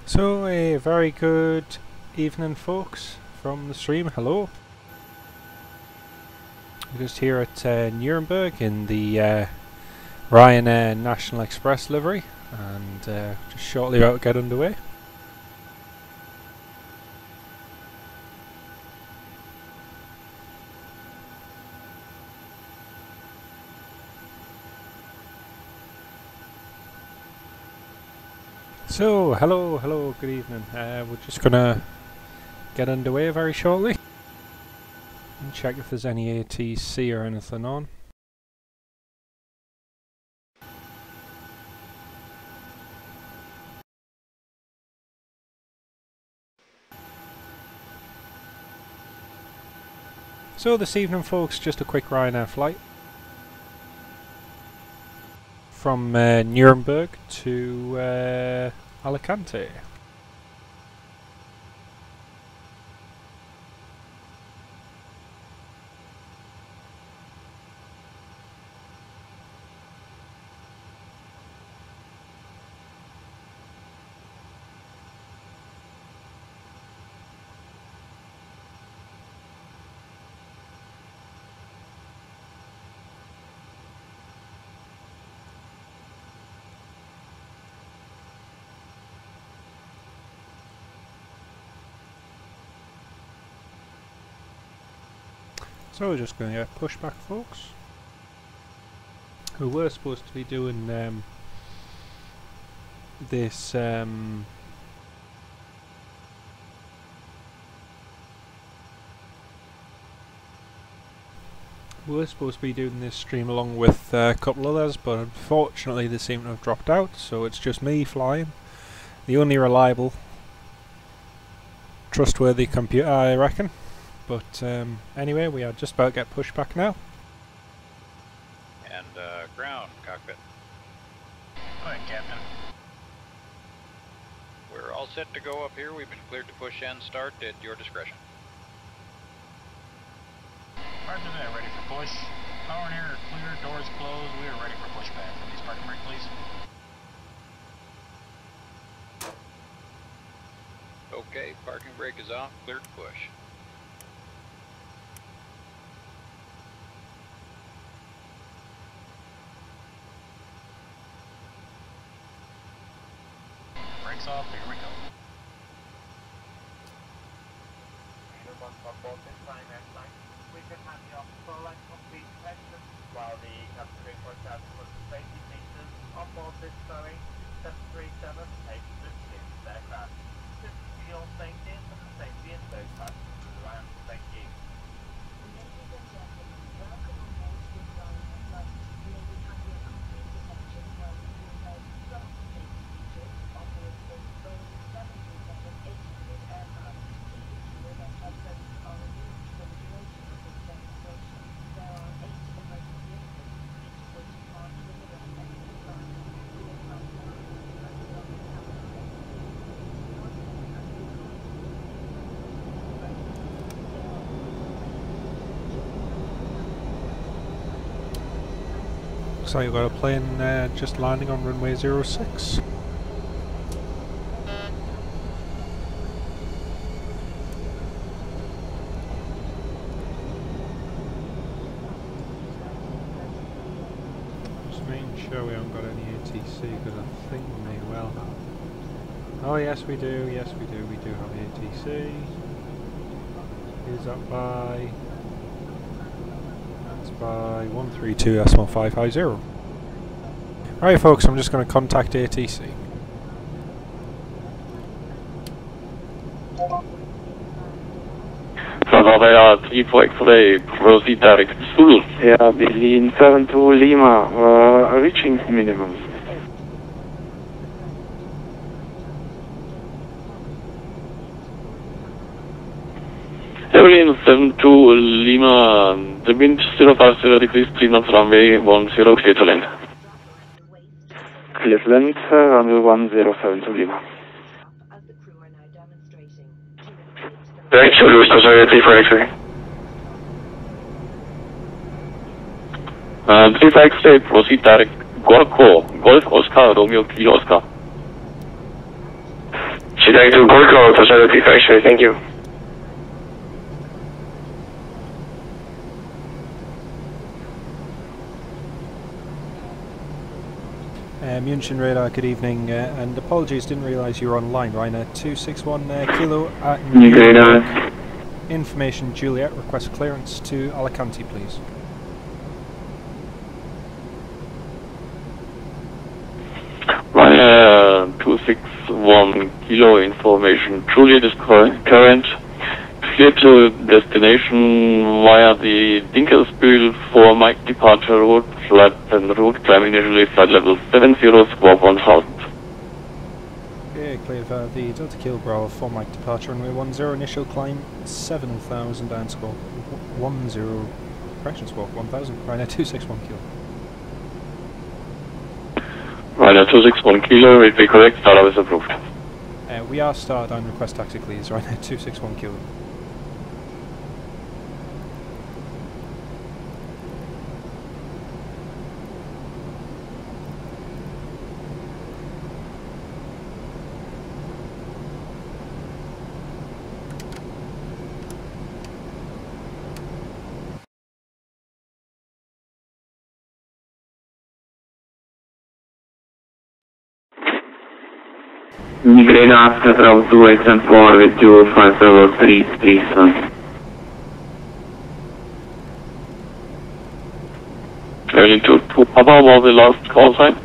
So a very good evening folks from the stream, hello. We're just here at Nuremberg in the Ryanair National Express livery and just shortly about to get underway. So, hello, good evening. We're just gonna get underway very shortly and check if there's any ATC or anything on. So this evening folks, just a quick Ryanair flight from Nuremberg to Alicante. So we're just going to get pushback folks. We were supposed to be doing this stream along with a couple others, but unfortunately they seem to have dropped out, so it's just me flying. The only reliable, trustworthy computer, I reckon. But anyway, we are just about to get pushed back now. And ground, cockpit. Go ahead, Captain. We're all set to go up here. We've been cleared to push and start at your discretion. Roger that, ready for push. Power and air are clear, doors closed. We are ready for pushback. Release parking brake, please. Okay, parking brake is off, cleared to push. Brakes off, here we go. We can have the officer and complete protection while the captain reports out for the safety features on board this Boeing 737 866 aircraft. This is for your safety and for the safety of those passengers around. Thank you. Ladies and gentlemen, welcome on board this Ryanair flight. May we have your complete attention while we realize some safety features on board this Boeing 737 800 aircraft. Please ensure that headsets are removed for the duration of this demonstration. There are 8 emergency exits, each of which is marked with a red exit sign. We advise passengers to until the cabin exit. Please not enter and be Looks like we've got a plane just landing on runway 06. Just making sure we haven't got any ATC because I think we may well have. Oh yes we do, we do have ATC. Is that by? That's by 132.550. Right folks, I'm just going to contact ATC. Ryanair 348, proceed direct to Zulu. Yeah, Berlin 72 Lima, reaching minimum. Berlin 72 Lima, the wind 050 degrees, clean up runway 10, clear to land. Cleveland, runway 1072 Lima. Direct to Louis, sorry, 348. 358, proceed direct, Golf Oscar, Romeo Kilo Oscar. Taxi to Gold Coast, Facility Factory, thank you. München Radar, good evening, and apologies, didn't realise you were online. Ryanair 261 Kilo at Nuremburg. Information Juliet, request clearance to Alicante, please. Ryanair 261 Kilo, information Juliet is current. Clear to destination via the Dinkelspiel for Mike departure route, flight and route, climb initially flight level 70, squawk 1000. Okay, cleared via the Delta Kilo Bravo for Mike departure, runway 10, initial climb 7000 and squawk 10, correction squawk 1000, Ryanair 261 Kilo. Ryanair 261 Kilo, will be correct, startup is approved. We are started on request taxi, please, Ryanair 261 Kilo. Grade after route 284 with 250 please. Turning to Papa, was the last call sign?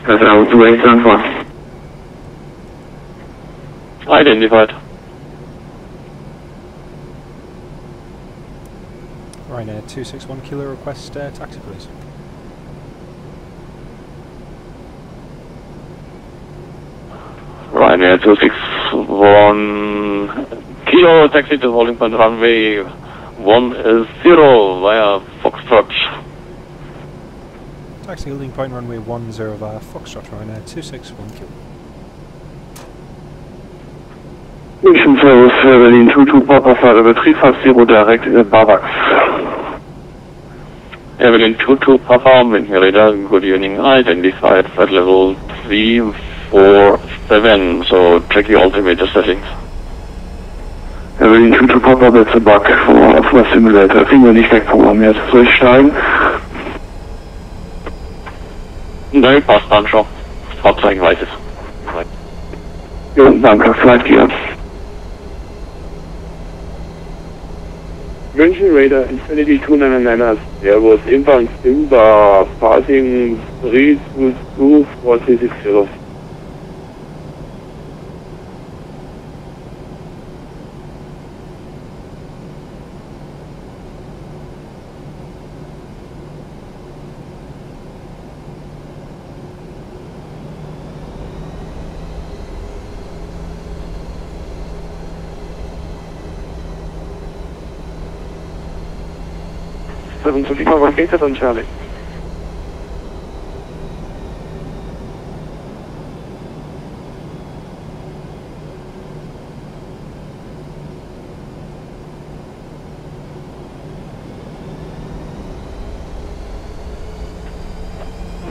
Route 284. Identified. Ryanair 261 Kilo, request taxi, please. Ryanair 261 Kilo, taxi to holding point runway 10 via Foxtrot. Taxi holding point runway 10 via Foxtrot, Ryanair 261 Kilo. Mission Service Berlin 22 Papa Flight Betrieb fast 0 direct Barbax. Berlin 22 Papa, München Radar, good evening, identified flight level 347, so check the altimeter settings. Berlin 22 Papa, that's a bug for Simulator. Kriegen wir nicht wegprogrammiert. Soll ich steigen? Nein, passt dann schon. Fahrzeug weiß es. Jo, danke, Flight Gear. München Radar, Infinity 299, there was inbound Simba, passing 322 4360. Was geht das an Charlie?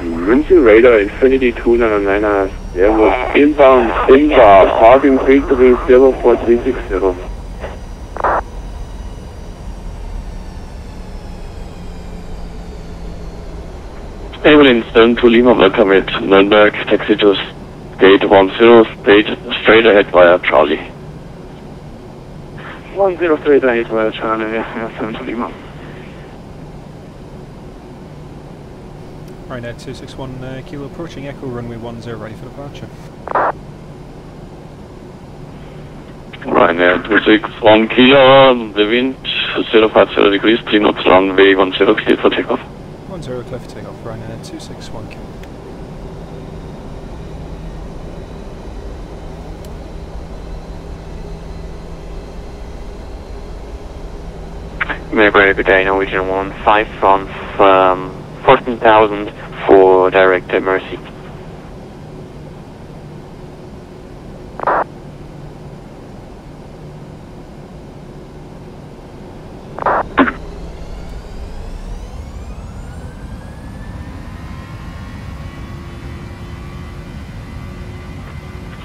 München Radar, Infinity 299, there was inbound Simba, passing 330 4360. Evelyn Stone to Lima, welcome at Nuremberg, taxi to gate 10, straight ahead via Charlie. 10 straight ahead via Charlie, yeah, 7 to Lima. Ryanair 261 Kilo, approaching Echo, runway 10, ready for departure. Ryanair 261 Kilo, the wind 050 degrees, clean up runway 10, clear for takeoff. 10 clear for takeoff, Ryanair 261 Kilo. Very good day, Norwegian 15 from 14,000 for direct Mercy.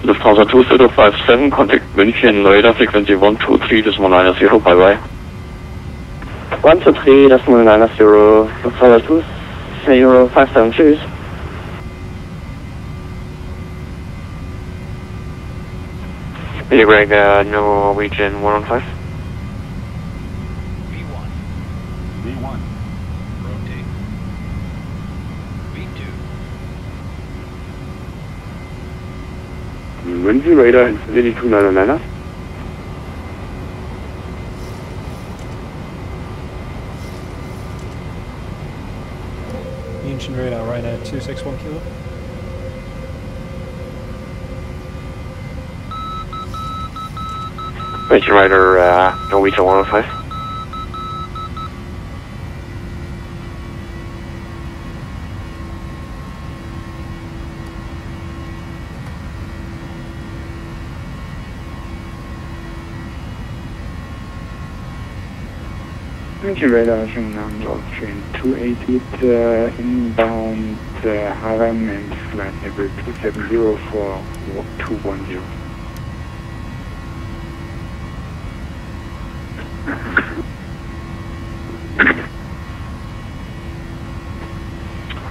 Lufthansa 2057, contact München, radar frequency 123.990, bye bye. 123.990, Lufthansa 2057, tschüss. Greg, Norwegian 115. V1. V1. Rotate. V2. München radar, Infinity 299. München radar, Ryanair 261 kilo. München radar, Norwegian 105. München radar, train 288, inbound Harem and flight level 270 for 210.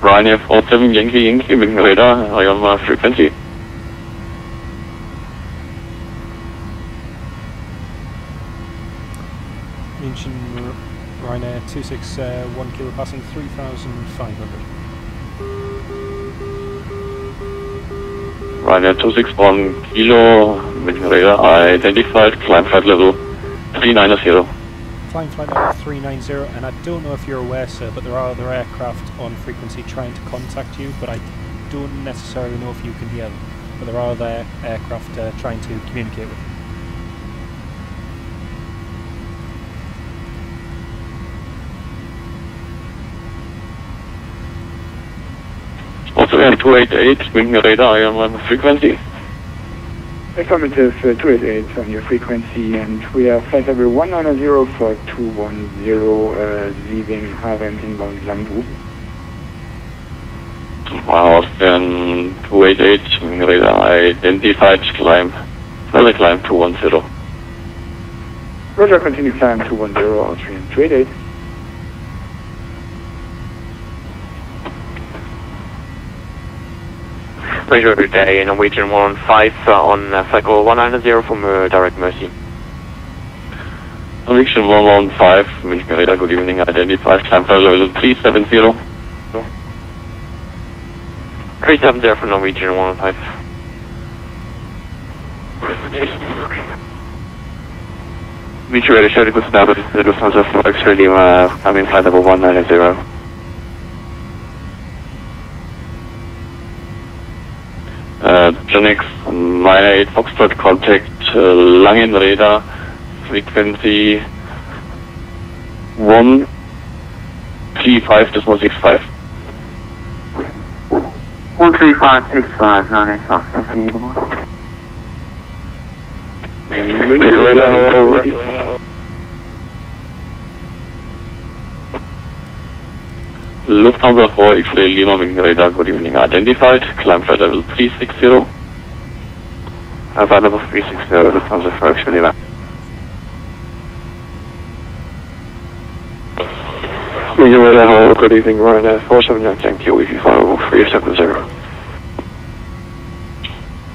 Ryanair 47 Yankee, München radar, Ion frequency. München Ryanair 261 kilo, passing 3,500. Ryanair 261 kilo, München radar, identified, climb flight level 390. Climb flight level 390, and I don't know if you're aware, sir, but there are other aircraft on frequency trying to contact you, but I don't necessarily know if you can hear them. But there are other aircraft trying to communicate with you. Also air 288, München radar, Ion frequency. Affirmative 288 on your frequency, and we are flight level 190 for 210, leaving Harem inbound Lambu. Austrian 288, München radar, identified, climb, further climb 210. Roger, continue climb 210, Austrian 288. Pleasure good day, Norwegian 115 on cycle 190 from direct Mercy. Norwegian 115, München radar, good evening, identified, climb flight level 370. 370 for Norwegian 115. München radar, showed a good start, Lufthansa for X-ray Lima, coming flight level 190. Genix 98 Foxtrot, contact Langen radar, frequency 135.65. 13565, 98 Foxtrot. Lufthansa 4 X-ray Lima, München radar, good evening, identified, climb flight level 360. Flight level 360, Lufthansa 4 X-ray Lima. München radar, good evening, Ryanair 47 thank you, Wi-Fi 370.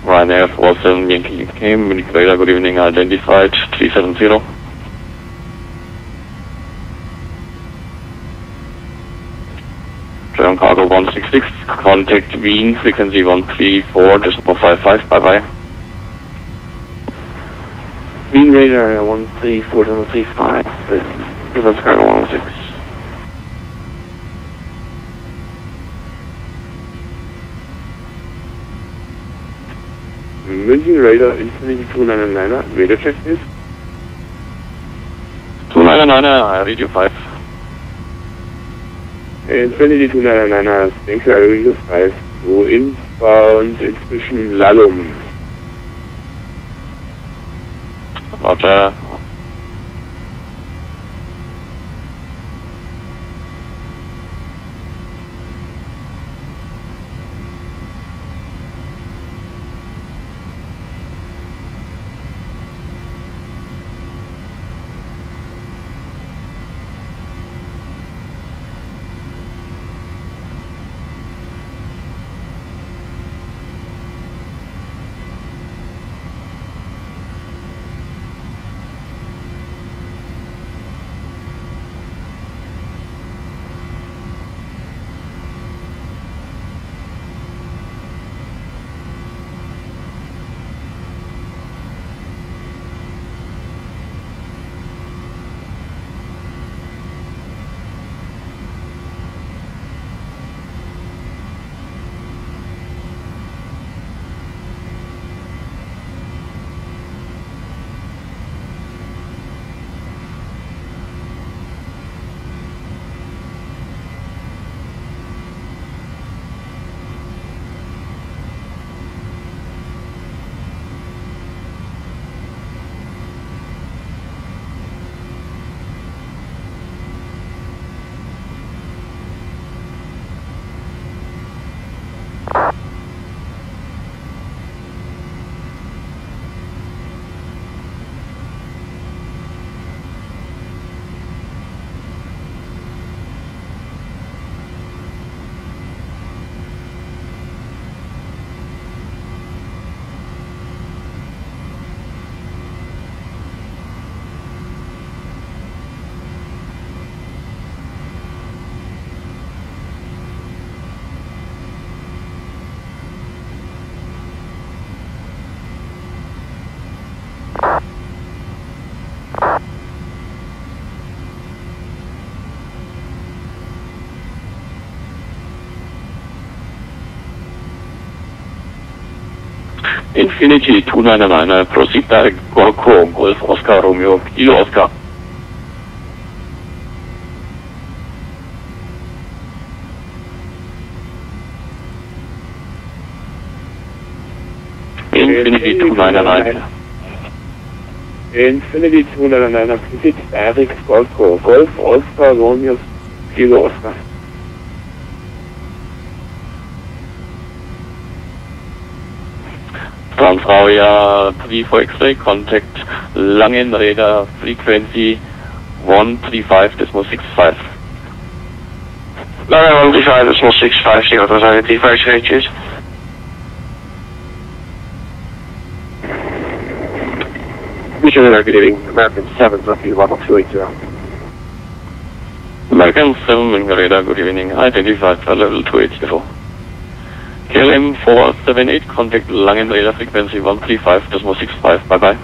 Ryanair 47 Yankee UK, München radar, good evening, identified, 370. German Cargo 166, contact Wien, frequency 134.55, bye bye. Wien radar 134.35, German Cargo 116. München radar, Infinity 299, radar check please. 299, I read you 5. Infinity 299, thank you, I read you 5. So inbound, inzwischen Lalum. Roger. Infinity 299, proceed direct Gorko, Golf Oscar Romeo, Kilo Oscar. Infinity 299. Infinity 299, proceed direct Gorko, Golf Oscar Romeo, Kilo Oscar. Transavia 3 for X-ray, contact Langen radar frequency 135.65. Langen 135.65, see what was I device ranges? Mission radar, good evening, American 7, roughly level 280. American 7 radar, good evening, identified for level 280. KLM 478, contact Langen radar frequency 135.65, bye bye.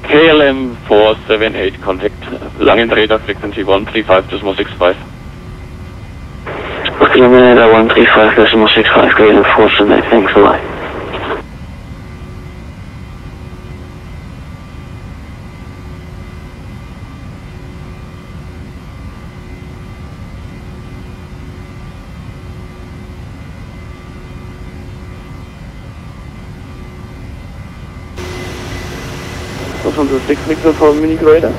KLM 478, contact Langen radar frequency 135.65. Langen radar 135.65, KLM 478, thanks a lot. On the 6 Victor for Munich radar.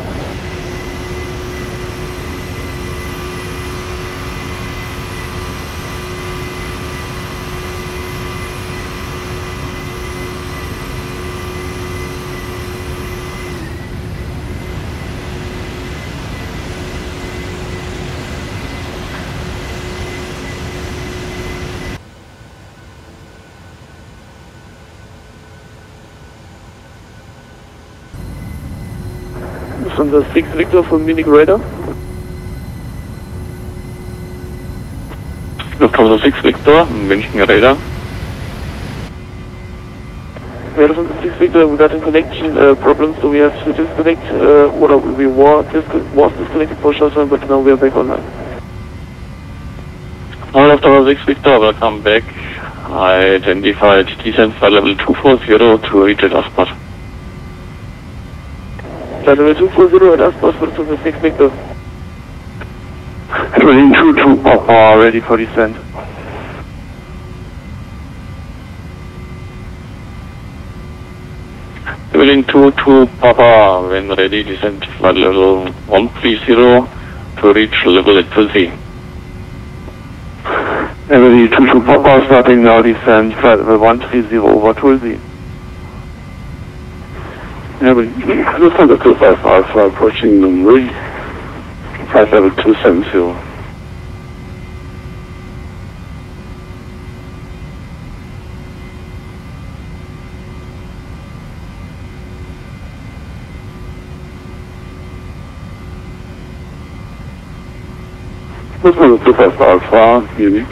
On the 6 Victor for Munich radar. From the 6 Victor, München radar. We are from the 6 Victor, we got a connection problem, so we have to disconnect, we was disconnected for a short time, but now we are back online. All after the 6 Victor, welcome back. I identified descent flight level 240 to reach at Aspot. Flight level 240 at Aspot from the 6 Victor. Heading 22 Papa, ready for descent. Heading 22 Papa, when ready, descent flight level 130 to reach level at Tulsi. Heading 22 Papa, starting now descent flight level 130 over Tulsi. Lufthansa 25 Alpha approaching Nuremburg, flight level 270. Lufthansa 25 Alpha, Munich.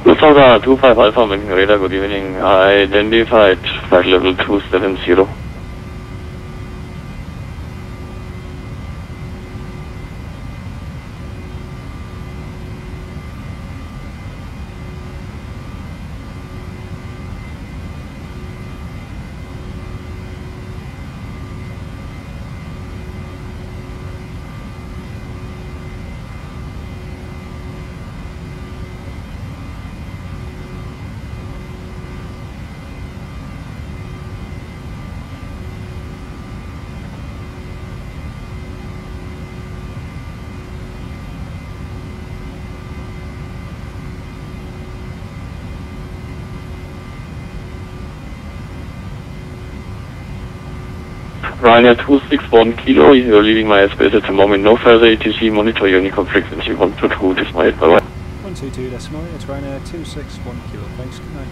Lufthansa 25 Alpha, München radar, good evening. I identified flight level 270. Ryanair 261 Kilo, you're leaving my airspace at the moment, no further ATC, monitor Unicom frequency 122, decimal 8, bye bye. 122 decimal, it's Ryanair 261 Kilo, thanks, good night.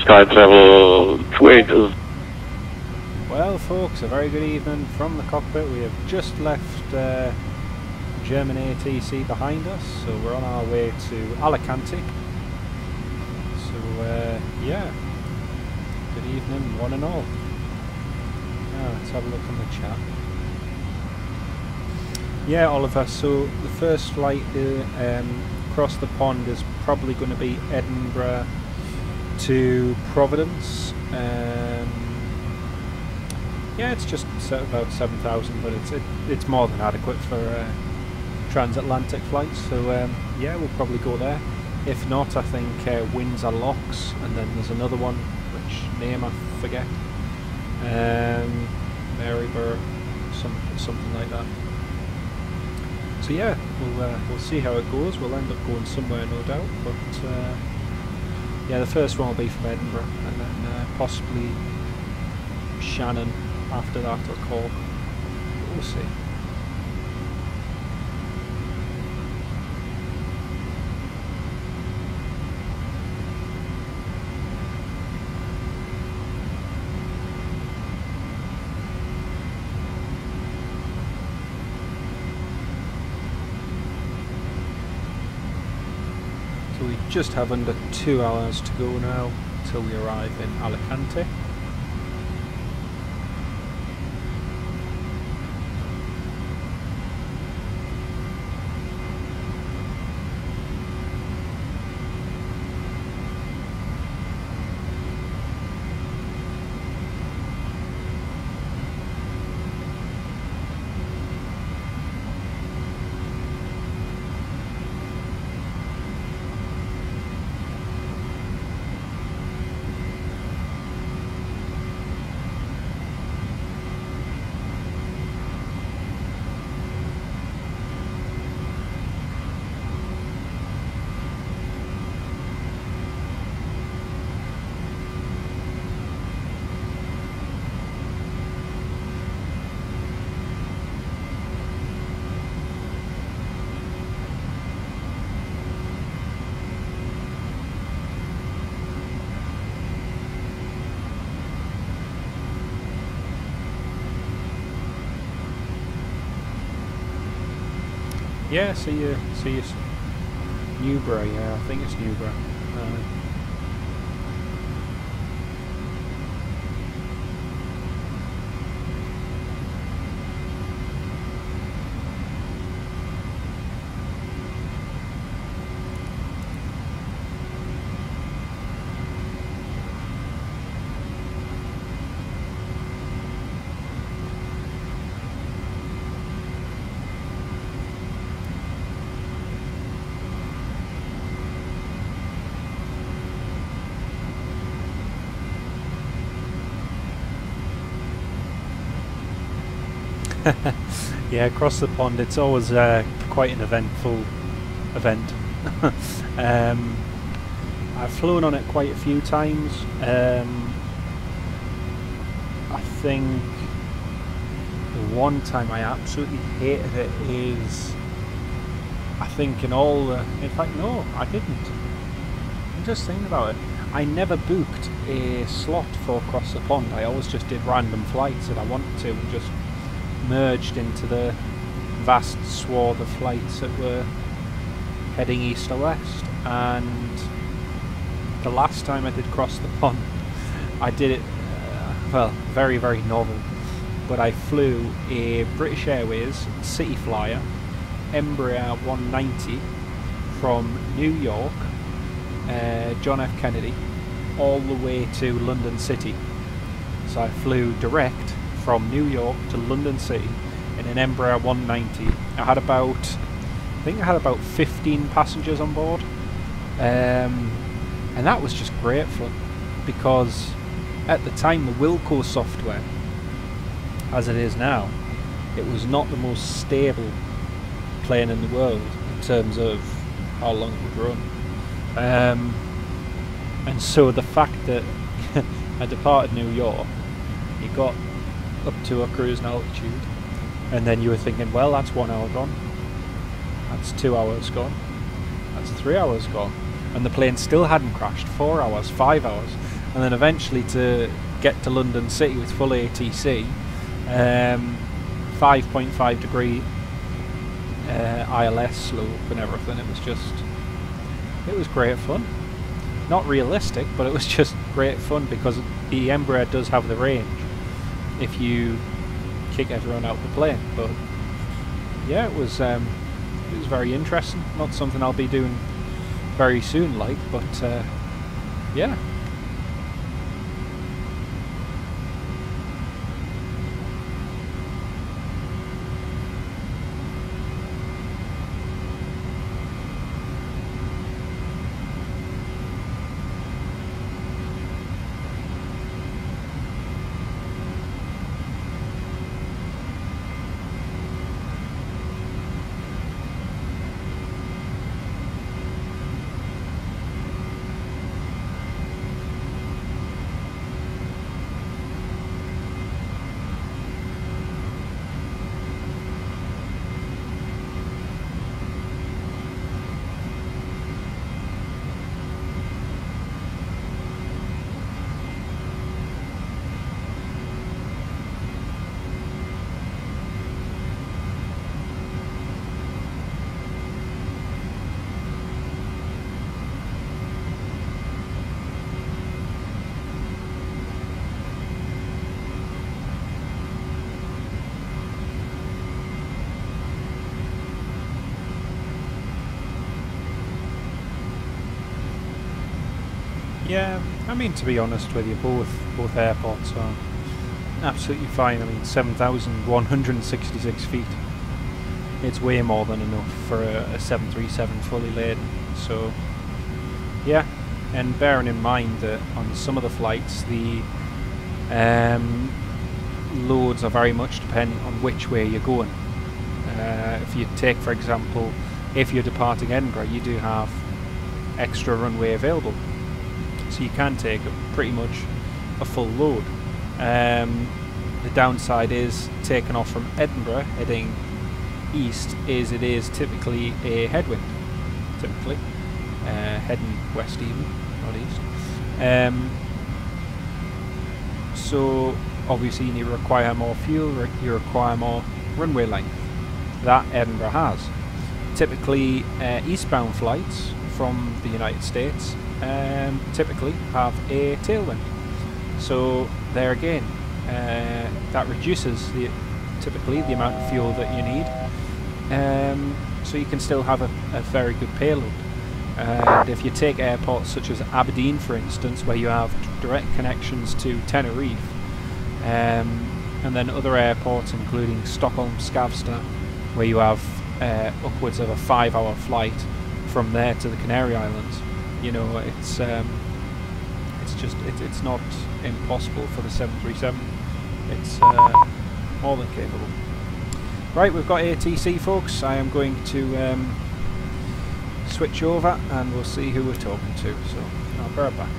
Sky travel 28 is... Well, Well folks, a very good evening from the cockpit. We have just left German ATC behind us, so we're on our way to Alicante. So yeah, good evening one and all. Now let's have a look on the chat. Yeah, Oliver, so the first flight across the pond is probably going to be Edinburgh to Providence. Yeah, it's just about 7,000, but it's more than adequate for transatlantic flights. So yeah, we'll probably go there. If not, I think Windsor Locks, and then there's another one, which name I forget. Maryborough, something like that. So yeah, we'll see how it goes. We'll end up going somewhere, no doubt. But yeah, the first one will be from Edinburgh, and then possibly Shannon after that, or Cork. We'll see. So we just have under 2 hours to go now till we arrive in Alicante. Yeah, see you, Newbury. Yeah, I think it's Newbury. Yeah, across the pond it's always quite an eventful event. I've flown on it quite a few times. I think the one time I absolutely hated it is, I think in fact no, I didn't. I'm just thinking about it. I never booked a slot for across the pond. I always just did random flights that I wanted to, and just merged into the vast swath of flights that were heading east or west. And the last time I did cross the pond, I did it, well, very, very novel, but I flew a British Airways City Flyer Embraer 190 from New York, John F. Kennedy, all the way to London City. So I flew direct from New York to London City in an Embraer 190. I think I had about 15 passengers on board, and that was just great fun, because at the time the Wilco software, as it is now, it was not the most stable plane in the world in terms of how long it would run, and so the fact that I departed New York, you got up to a cruising altitude, and then you were thinking, well, that's 1 hour gone, that's 2 hours gone, that's 3 hours gone, and the plane still hadn't crashed. 4 hours, 5 hours, and then eventually to get to London City with full ATC, 5.5 degree ILS slope and everything. It was great fun. Not realistic, but it was just great fun because the Embraer does have the range if you kick everyone out the plane. But yeah, it was very interesting. Not something I'll be doing very soon, like, but yeah. Yeah, I mean, to be honest with you, both airports are absolutely fine. I mean, 7,166 feet. It's way more than enough for a 737 fully laden. So, yeah, and bearing in mind that on some of the flights, the loads are very much dependent on which way you're going. If you take, for example, if you're departing Edinburgh, you do have extra runway available. So you can take pretty much a full load. The downside is taking off from Edinburgh heading east is it is typically a headwind, heading west even, not east. So obviously you require more fuel, you require more runway length. That Edinburgh has. Typically eastbound flights from the United States typically have a tailwind, so there again that reduces typically the amount of fuel that you need, so you can still have a very good payload. And if you take airports such as Aberdeen, for instance, where you have direct connections to Tenerife, and then other airports including Stockholm, Skavsta, where you have upwards of a 5-hour flight from there to the Canary Islands. You know, it's not impossible for the 737. It's more than capable. Right, we've got ATC, folks. I am going to switch over and we'll see who we're talking to. So I'll be right back.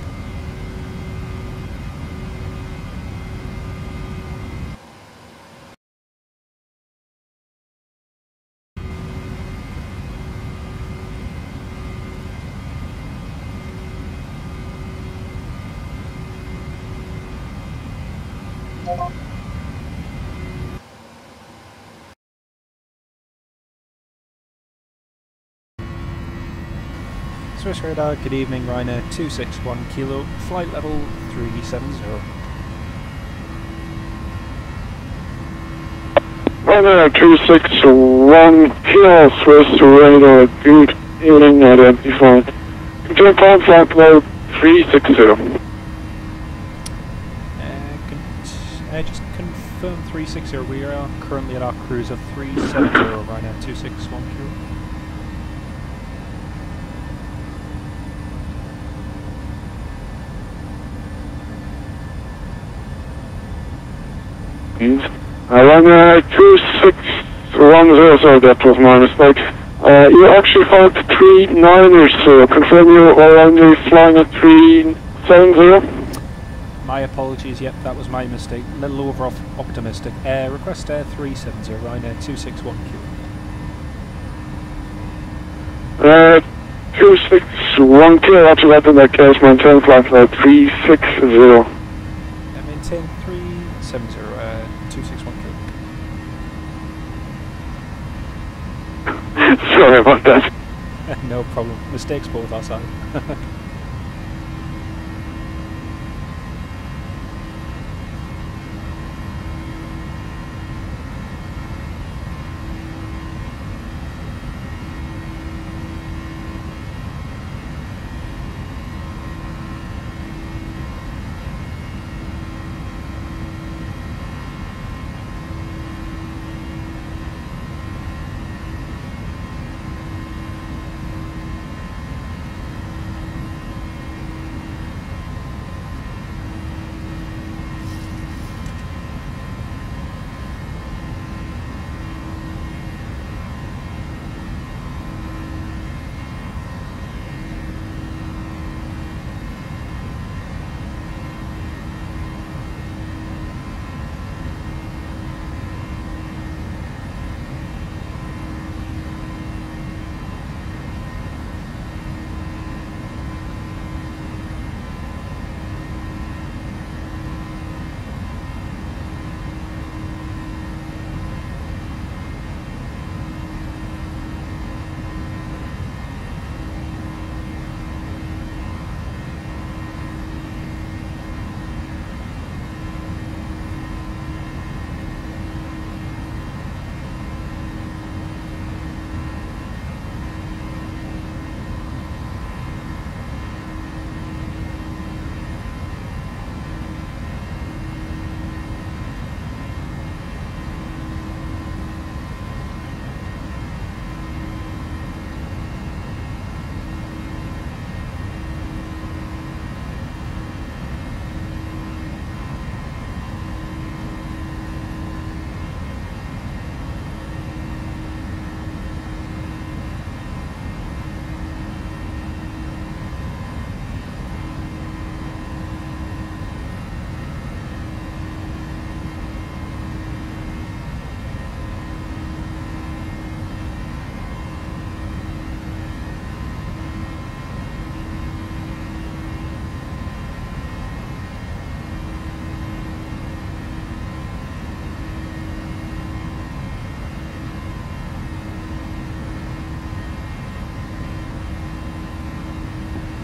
Swiss radar, good evening, Ryanair 261 kilo, flight level 370. Ryanair 261 kilo, Swiss radar, good evening, identified. Control call, flight level 360. Just confirm 360, we are currently at our cruise of 370, Ryanair 261 kilo. Ryanair 2610, sorry, that was my mistake. You actually flight 39ers, so confirm you are only flying at 370? My apologies, yep, that was my mistake. A little over optimistic. Request air 370, Ryanair 261 kilo. 261 kilo, actually that in that case, maintain flight level 360. 261 kilo. Sorry about that. No problem. Mistakes both our side.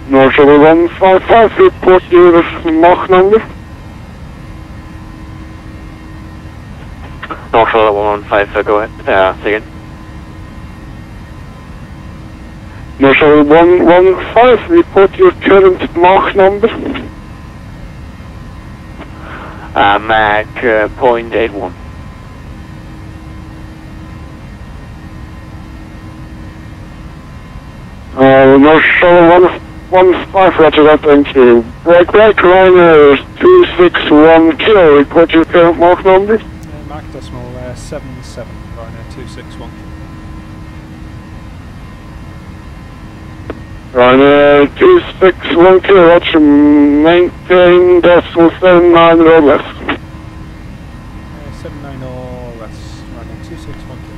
North 155, report your Mach number. North 115, go ahead. Say again. North 115, report your current Mach number. Mach 0.81. North 115, roger that, thank you. Right, Ryanair 261 kilo, report your current Mach number. Mach decimal 77, Ryanair 261 kilo. Ryanair 261 kilo, roger, maintain decimal 79 or less. 79 or less, Ryanair 261 kilo.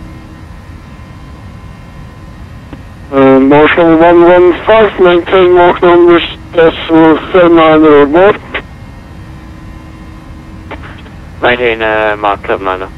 North 115, maintain Mach numbers, decimal 79 or more. Maintain Mach 79.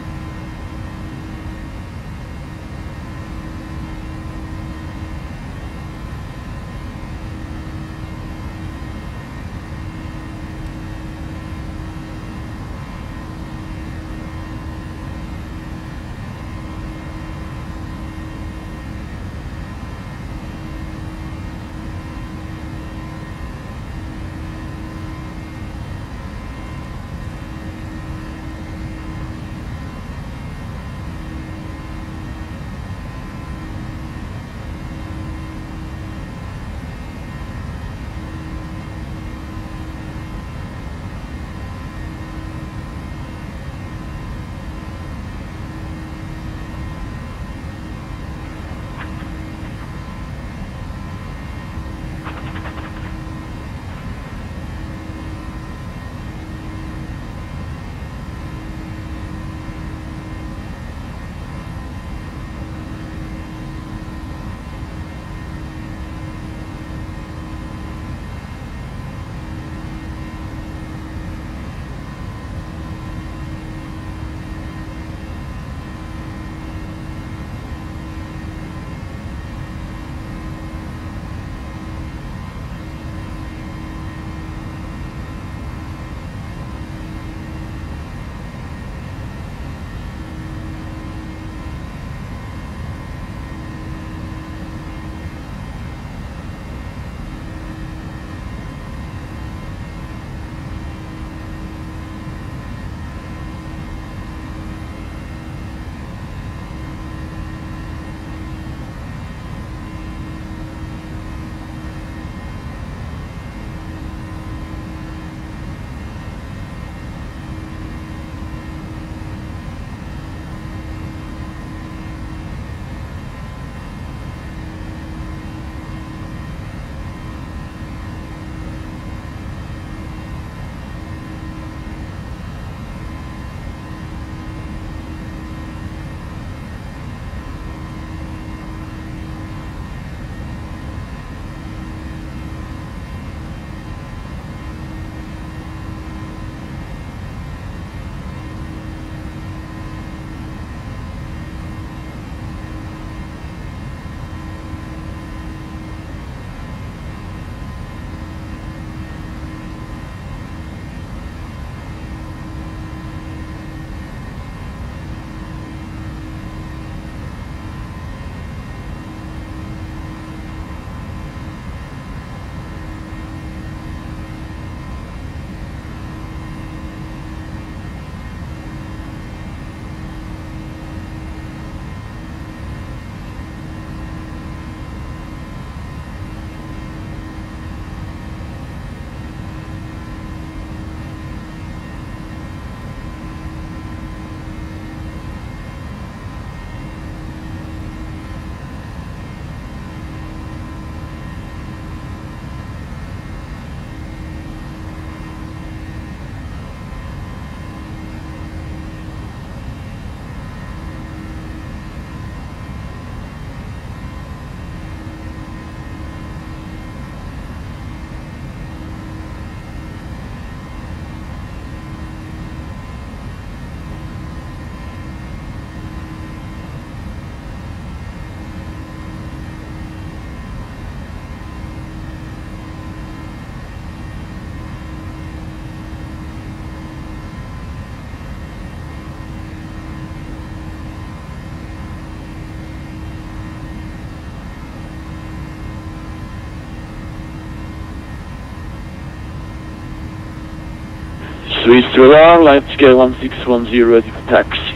Swiss radar, Leipzig 1610 ready for taxi.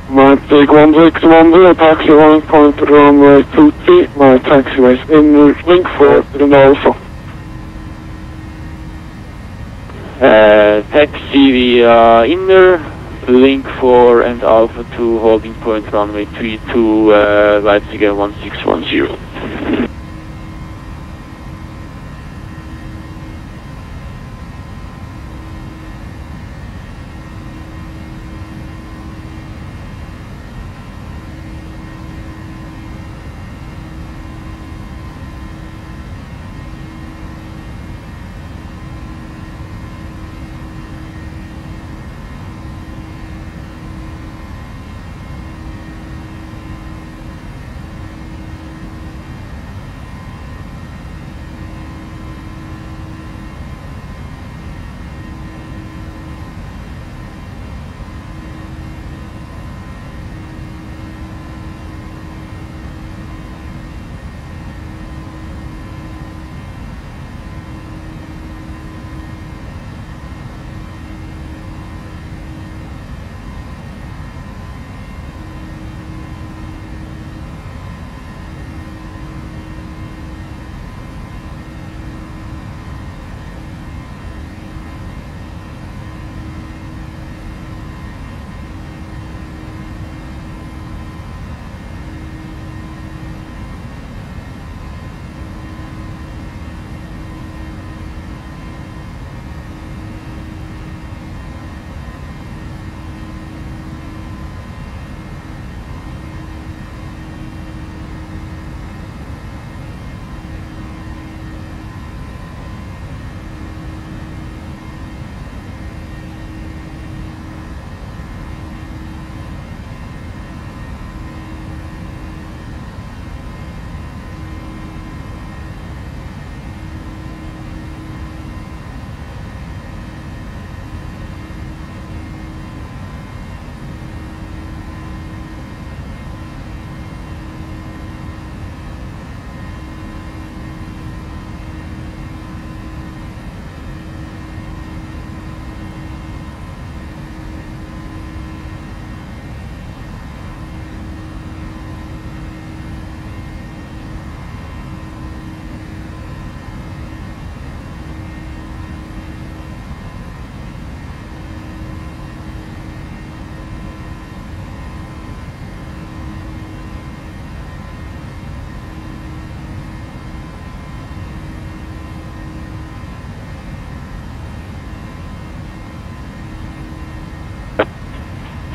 Leipzig 1610, taxi 1 point runway 23, my taxiway is in link for the Alpha. Taxi via inner, link 4 and Alpha 2 holding point runway 32, Leipzig 1610.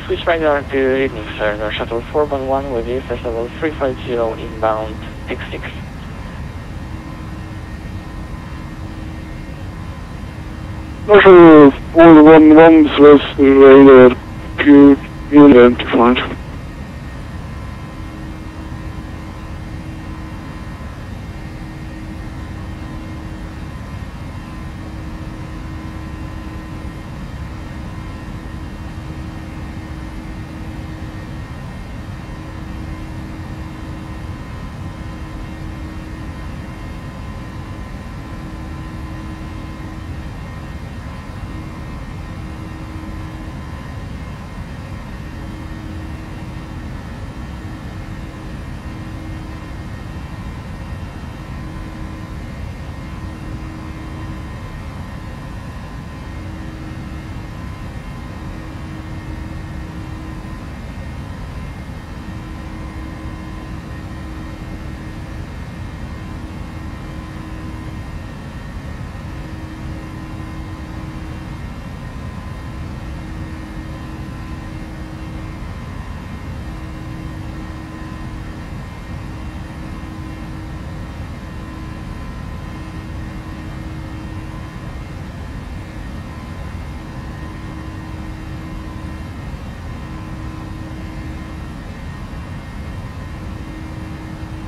Swiss radar, good evening, sir. Shuttle 411 with you, first level 350 inbound 66. Shuttle 411 Swiss radar, good identified.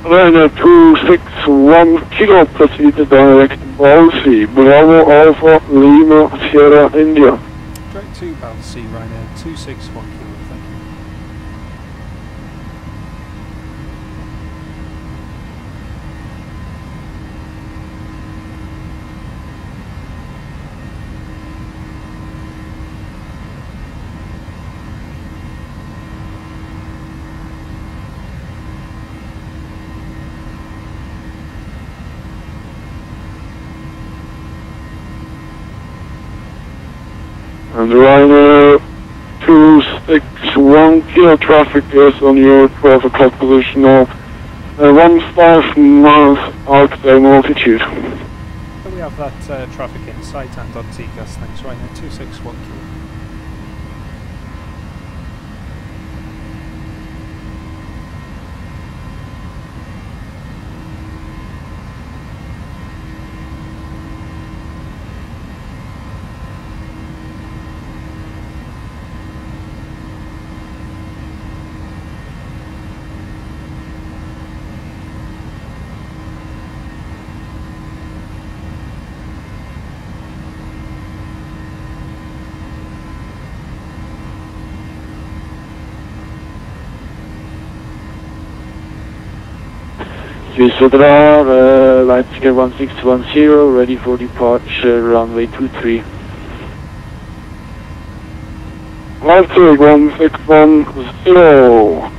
Ryanair 261 Kilo, proceed to direct Balsi, Bravo Alpha Lima Sierra India. Direct to Balsi, Ryanair 261 Kilo, thank you. And Ryanair 261 kilo traffic is on your 12 o'clock position now. 1,000 miles out down altitude. So we have that traffic in sight and on TCAS, thanks, Ryanair 261 kilo. Sodra, Leipzig 1610, ready for departure, runway 23. Leipzig 1610.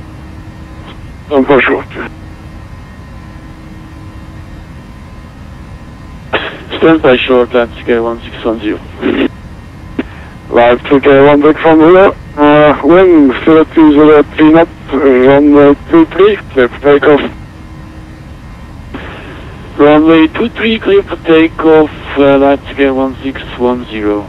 Stand by short. Stand by short, Leipzig 1610. Leipzig 1610, wind 3003 knots, runway 23, clear for takeoff. Runway 23, clear for takeoff, Leipzig 1610.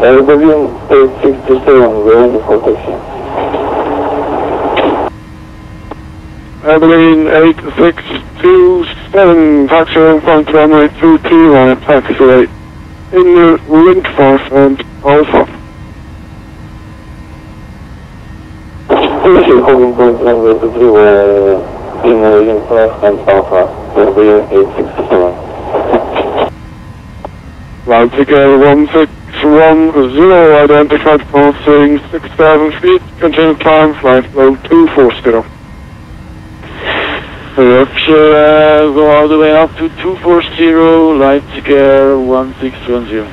Birmingham 867, ready for taxi. Airplane 8627, taxi in front runway 23 line, taxi rate. In wind force and alpha. Initial holding point runway 23 in wind force and alpha, Airplane 867. Leipzig 1610, identified crossing 6,000 feet, continue climb, flight low 240. Roger, go all the way up to 240, Leipzig 1610.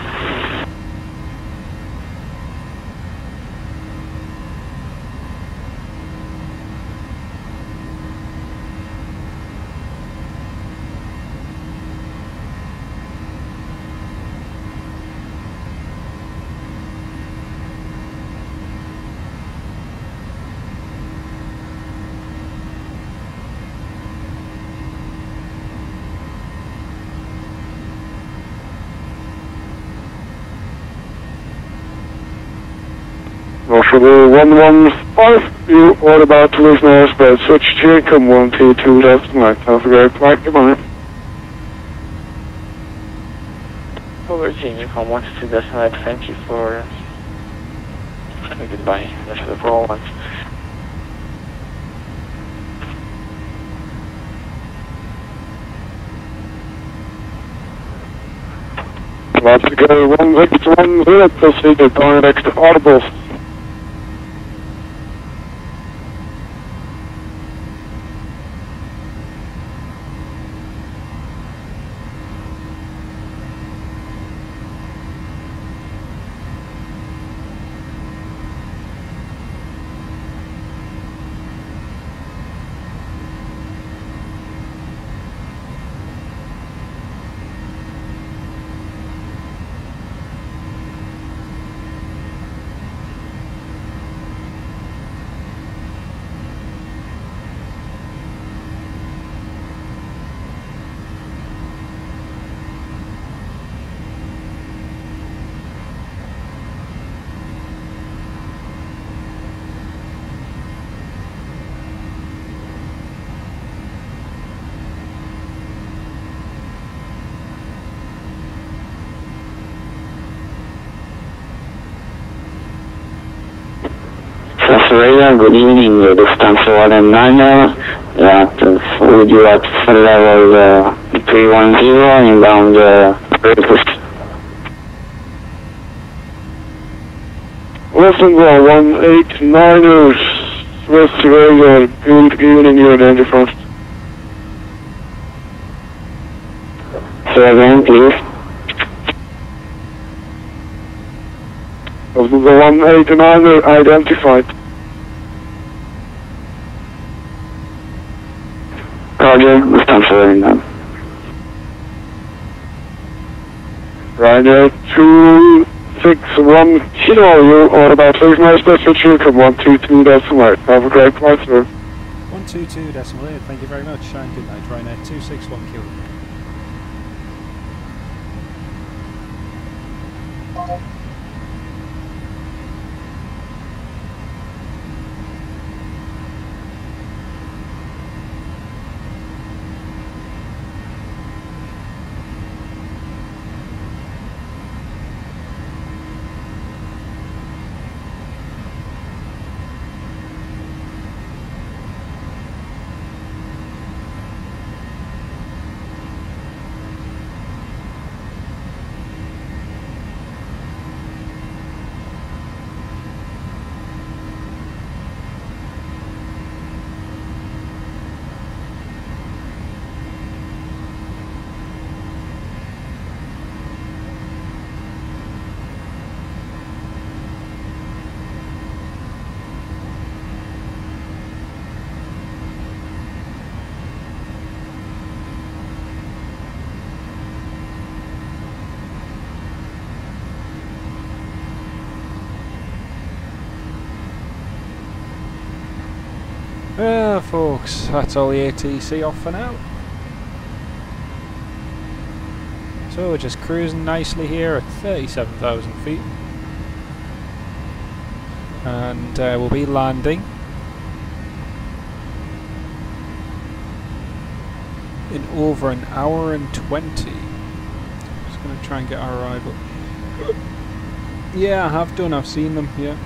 Trouble 115, you are about to lose now, spread switch to come 122 decimal. Have a great flight, goodbye. Over to Uniform 122 decimal, thank you for goodbye. That's the 401. About to go 1610, proceed to direct to Audible. Radar, good evening, distance 190, with you at level 310, inbound breakfast. Listen, 189ers, West Radar, good evening, you're in the front. Say again, please. Of the 189er identified. Roger, distance 189. Ryanair 261 kilo, you are about to lose now, spread switch to come 122 decimal. Have a great flight, sir. 122 decimal 8, thank you very much, and good night, Ryanair 261 kilo. Well folks, that's all the ATC off for now. So we're just cruising nicely here at 37,000 feet. And we'll be landing in over an hour and 20. Just going to try and get our arrival. Yeah, I have done, I've seen them, yeah.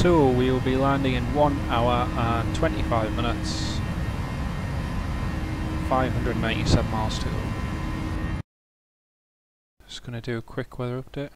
So we will be landing in 1 hour and 25 minutes. 597 miles to go. Just going to do a quick weather update.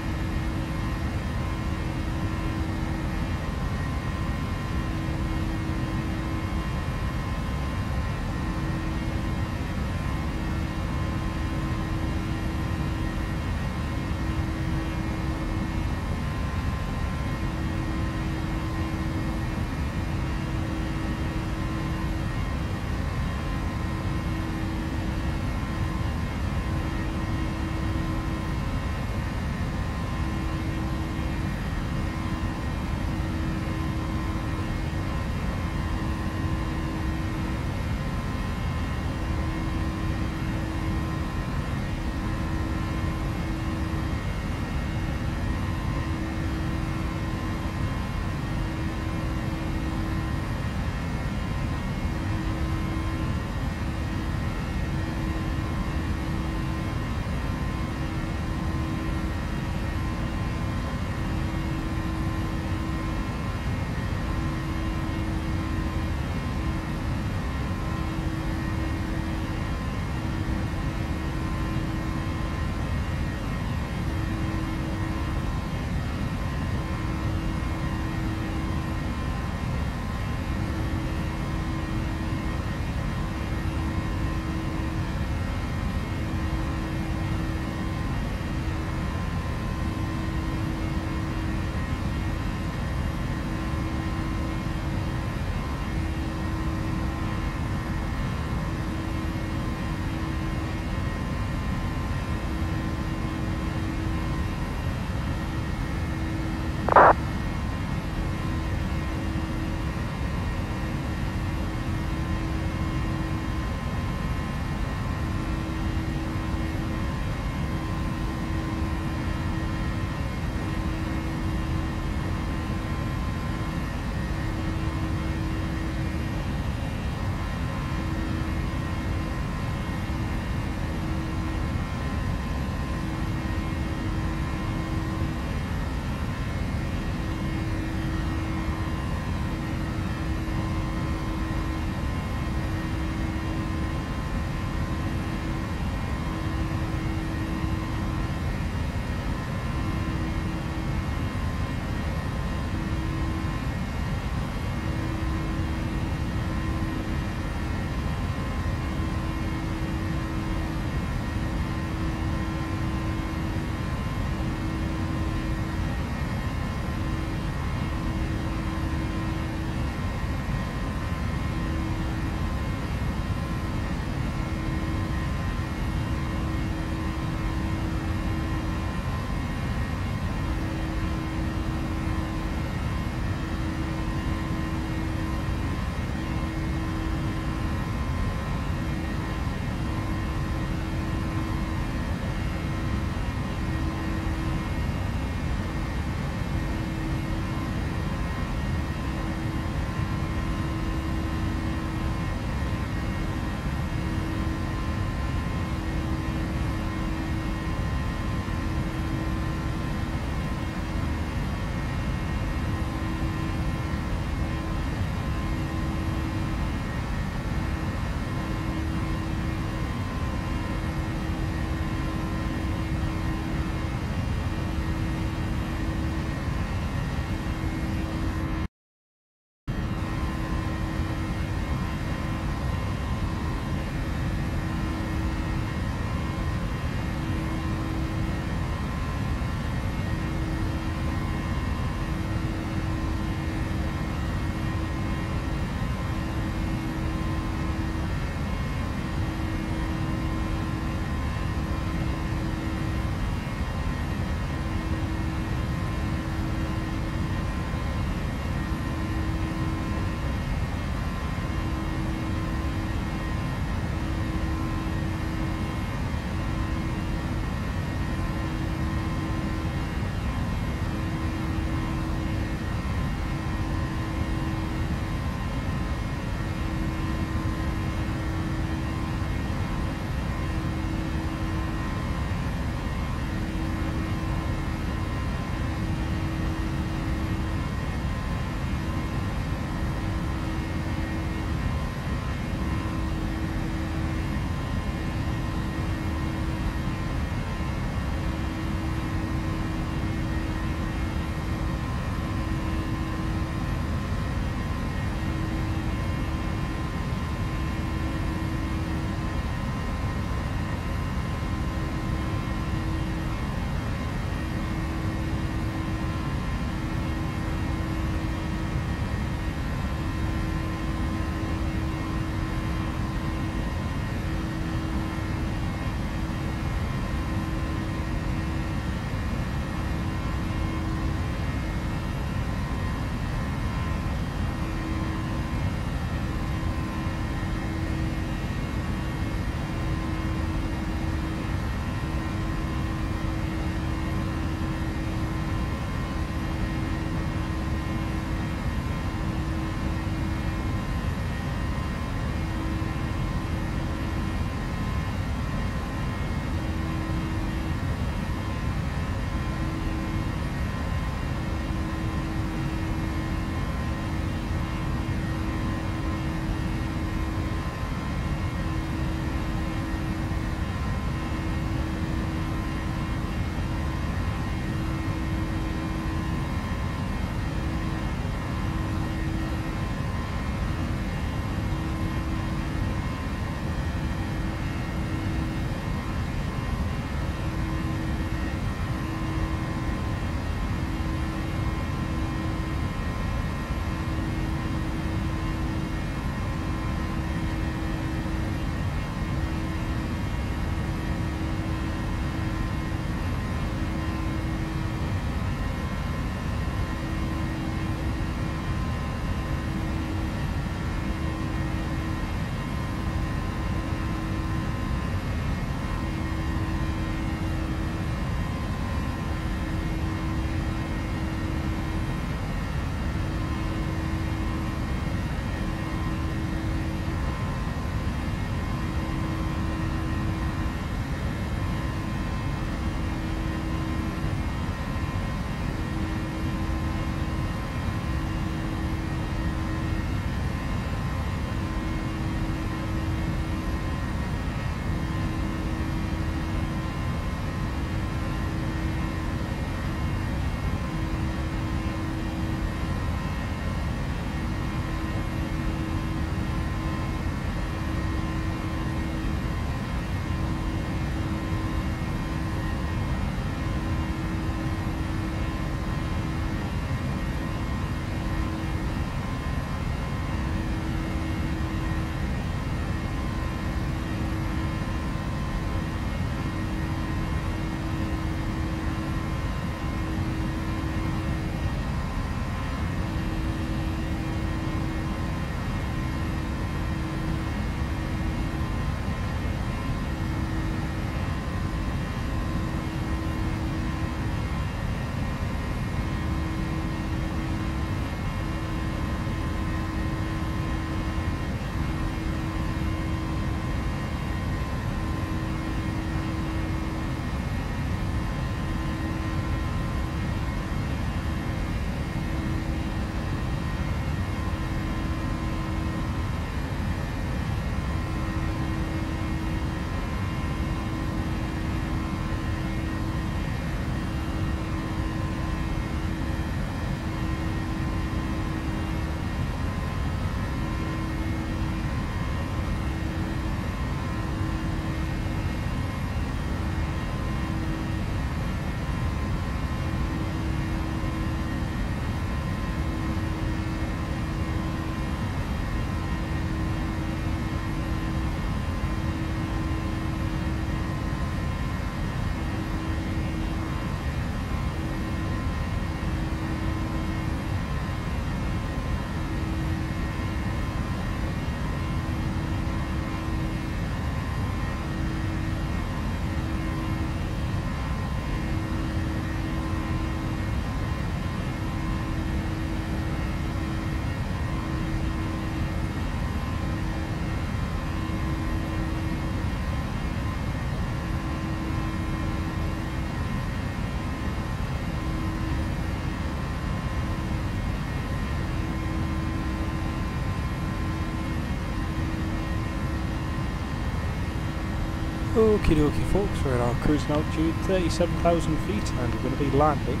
Okie dokie folks, we're at our cruising altitude 37,000 feet and we're going to be landing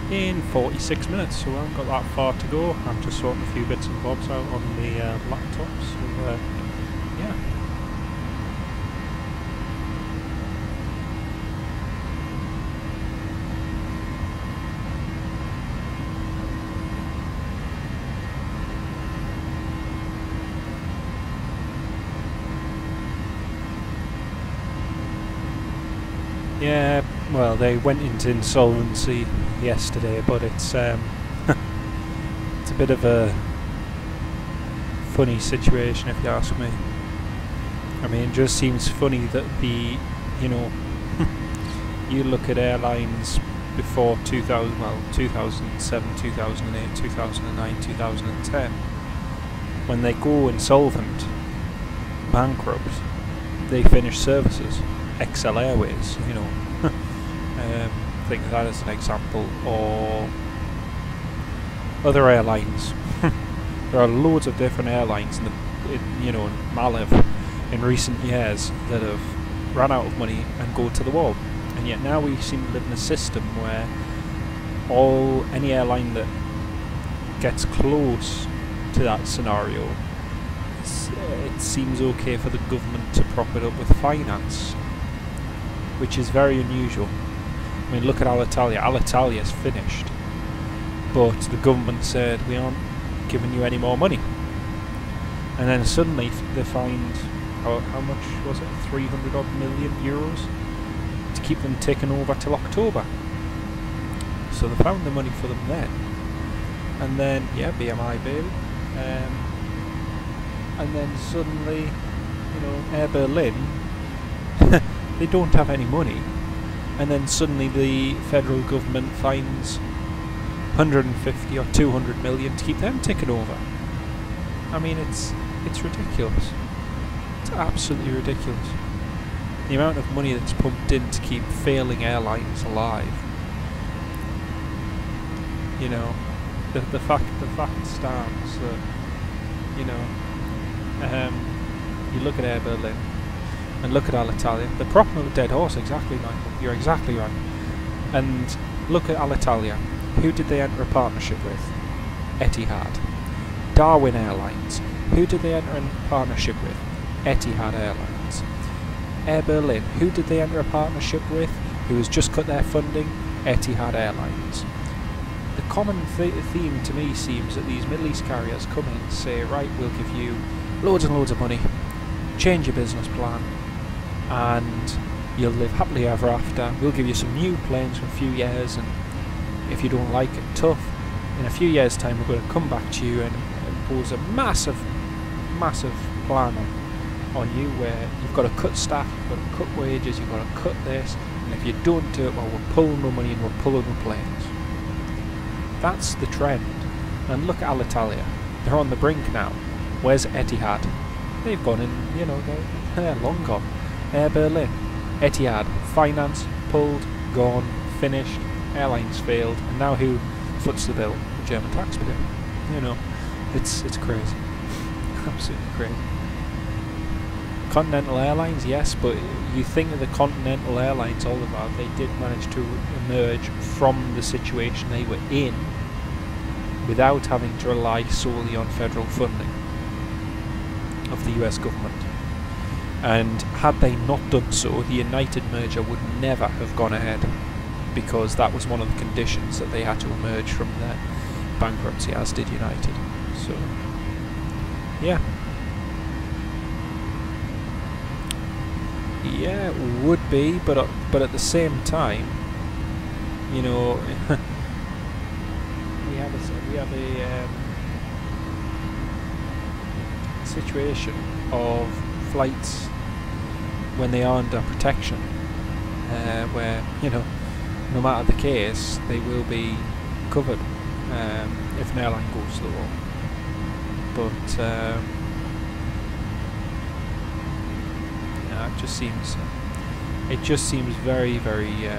in 46 minutes, so we haven't got that far to go. I'm just sorting a few bits and bobs out on the laptop, so yeah. Yeah, well, they went into insolvency yesterday, but it's it's a bit of a funny situation if you ask me. I mean, it just seems funny that you know, you look at airlines before 2007, 2008, 2009, 2010, when they go insolvent, bankrupt, they finish services. XL Airways, you know, think of that as an example, or other airlines. There are loads of different airlines in you know, in Maliv in recent years that have run out of money and go to the wall, and yet now we seem to live in a system where any airline that gets close to that scenario, it seems okay for the government to prop it up with finance, which is very unusual. I mean, look at Alitalia. Alitalia's finished, but the government said we aren't giving you any more money, and then suddenly they find how much was it, 300 odd million euros to keep them taken over till October. So they found the money for them then, and then yeah, BMI baby, and then suddenly, you know, Air Berlin. They don't have any money, and then suddenly the federal government finds 150 or 200 million to keep them taken over. I mean, it's ridiculous. It's absolutely ridiculous. The amount of money that's pumped in to keep failing airlines alive. You know, the fact stands that, you know, you look at Air Berlin and look at Alitalia. The problem with a dead horse, exactly, Michael. You're exactly right. And look at Alitalia. Who did they enter a partnership with? Etihad. Darwin Airlines. Who did they enter a partnership with? Etihad Airlines. Air Berlin. Who did they enter a partnership with? Who has just cut their funding? Etihad Airlines. The common theme to me seems that these Middle East carriers come in and say, right, we'll give you loads and loads of money, change your business plan, and you'll live happily ever after. We'll give you some new planes for a few years, and if you don't like it, tough. In a few years' time, we're going to come back to you and impose a massive plan on you, where you've got to cut staff, you've got to cut wages, you've got to cut this, and if you don't do it, well, we're pulling the money and we're pulling the planes. That's the trend. And look at Alitalia. They're on the brink now. Where's Etihad? They've gone in, you know, they're long gone. Air Berlin, Etihad, finance, pulled, gone, finished, airlines failed, and now who foots the bill? The German taxpayer. You know, it's crazy. Absolutely crazy. Continental Airlines, yes, but you think of the Continental Airlines, all of that, they did manage to emerge from the situation they were in without having to rely solely on federal funding of the US government. And had they not done so, the United merger would never have gone ahead, because that was one of the conditions that they had to emerge from their bankruptcy, as did United. So, yeah. Yeah, it would be, but at the same time, you know, we have a situation of flights when they are under protection, where, you know, no matter the case, they will be covered if an airline goes to the wall. But yeah, it just seems very, very,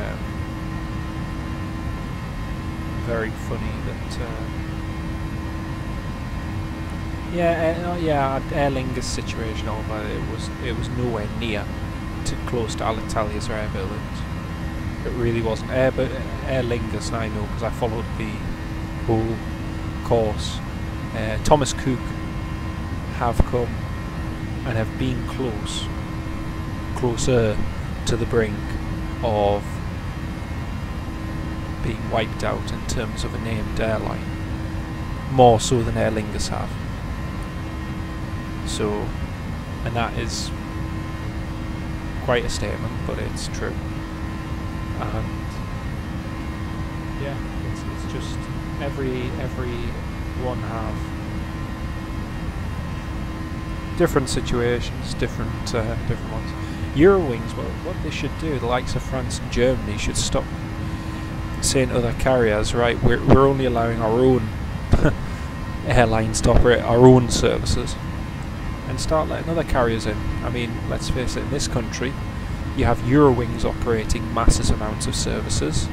very funny that Yeah, Aer Lingus situation over it was nowhere near close to Alitalia's or Air Berlin's. It really wasn't. Aer Lingus, I know because I followed the whole course. Thomas Cook have come and have been closer to the brink of being wiped out in terms of a named airline, more so than Aer Lingus have. So, and that is quite a statement, but it's true. And yeah, it's just everyone have different situations, different ones. Eurowings, well, what they should do, the likes of France and Germany, should stop saying to other carriers, right, we're only allowing our own airlines to operate our own services, and start letting other carriers in. I mean, let's face it, in this country, you have Eurowings operating massive amounts of services.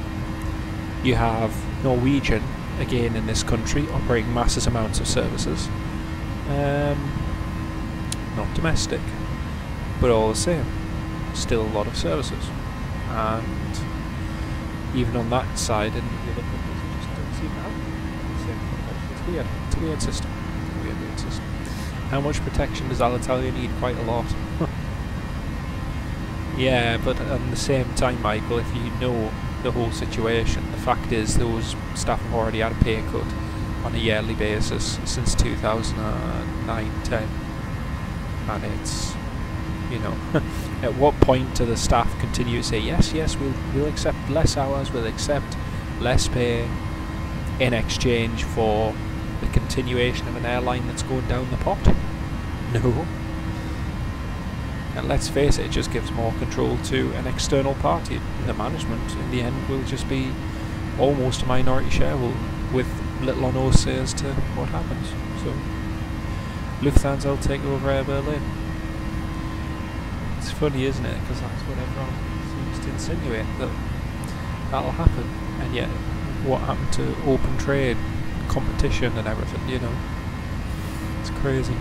You have Norwegian, again in this country, operating massive amounts of services. Not domestic, but all the same, still a lot of services. And even on that side, and the other countries just don't seem to have the same. It's weird. It's a weird system. Weird system. How much protection does Alitalia need? Quite a lot. Yeah, but at the same time, Michael, if you know the whole situation, the fact is those staff have already had a pay cut on a yearly basis since 2009-10, and it's, you know, at what point do the staff continue to say yes, we'll accept less hours, we'll accept less pay in exchange for the continuation of an airline that's going down the pot? No. And let's face it just gives more control to an external party. The management, in the end, will just be almost a minority shareholder with little or no say as to what happens. So, Lufthansa will take over Air Berlin. It's funny, isn't it? Because that's what everyone seems to insinuate, that that'll happen. And yet, what happened to open trade, competition and everything, you know? It's crazy.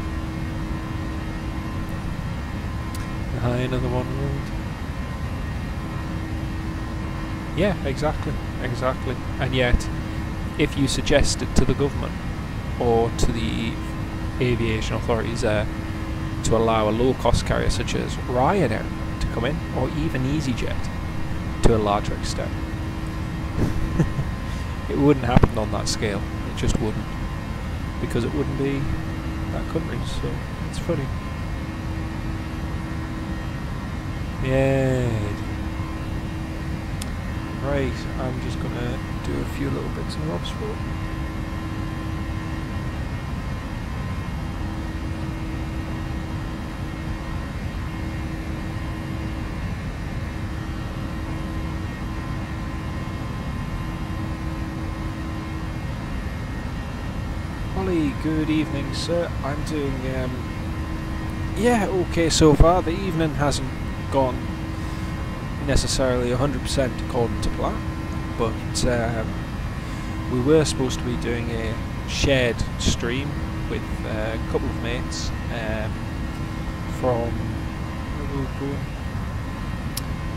Hi, another one road. Yeah, exactly. And yet, if you suggested to the government or to the aviation authorities there to allow a low-cost carrier such as Ryanair to come in, or even EasyJet to a larger extent, it wouldn't happen on that scale. It just wouldn't, because it wouldn't be that country. So it's funny. Yeah. Right, I'm just gonna do a few little bits and bobs for it. Ollie, good evening, sir. I'm doing, yeah, okay so far. The evening hasn't gone necessarily 100% according to plan, but we were supposed to be doing a shared stream with a couple of mates from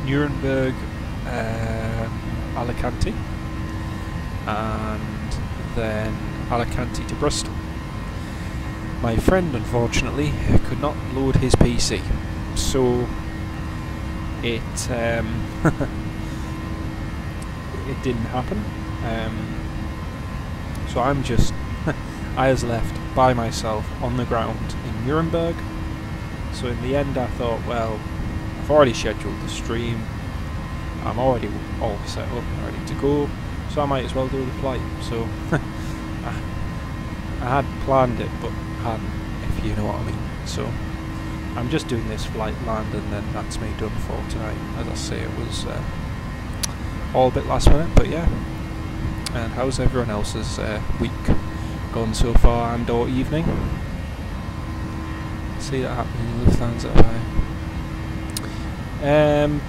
Nuremberg, Alicante, and then Alicante to Bristol. My friend unfortunately could not load his PC, so it it didn't happen. So I'm just I was left by myself on the ground in Nuremberg. So in the end I thought, well, I've already scheduled the stream, I'm already all set up and ready to go, so I might as well do the flight. So I had planned it but hadn't, if you know what I mean. So I'm just doing this flight land and then that's me done for tonight. As I say, it was all a bit last minute, but yeah. And how's everyone else's week gone so far and or evening? See that happening in Lufthansa.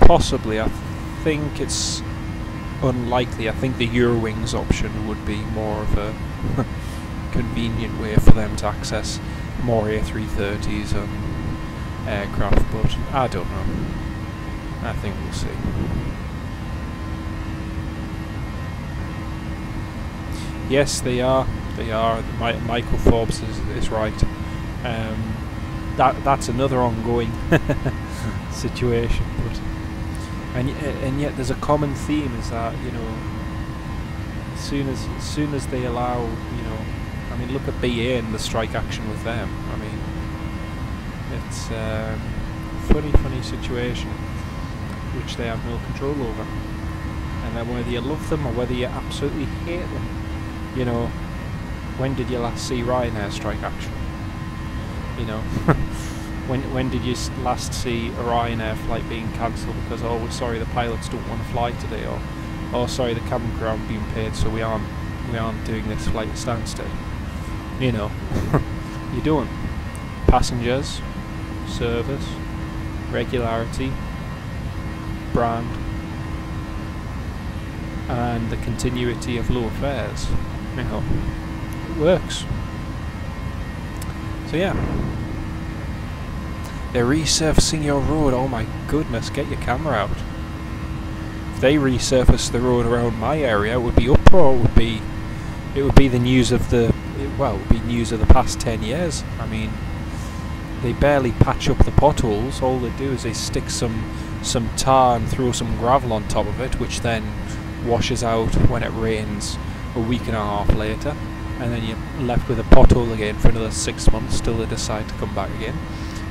Possibly. I think it's unlikely. I think the Eurowings option would be more of a convenient way for them to access more A330s and aircraft, but I don't know. I think we'll see. Yes, they are. They are. Michael Forbes is right. That's another ongoing situation, but and yet there's a common theme, is that, you know, as soon as they allow, you know, I mean, look at BA and the strike action with them. I mean, it's a funny situation which they have no control over, and then whether you love them or whether you absolutely hate them, you know, when did you last see Ryanair strike action? You know, when did you last see a Ryanair flight being cancelled because, oh, we're sorry, the pilots don't want to fly today, or oh, sorry, the cabin crew aren't being paid, so we aren't doing this flight at standstill. You know, you don't. Passengers, service, regularity, brand, and the continuity of low fares. You know, it works. So yeah, they're resurfacing your road. Oh my goodness, get your camera out. If they resurface the road around my area, it would be uproar. It would be the news of the, well, it would be news of the past 10 years. I mean, they barely patch up the potholes. All they do is they stick some tar and throw some gravel on top of it, which then washes out when it rains a week and a half later, and then you're left with a pothole again for another 6 months till they decide to come back again.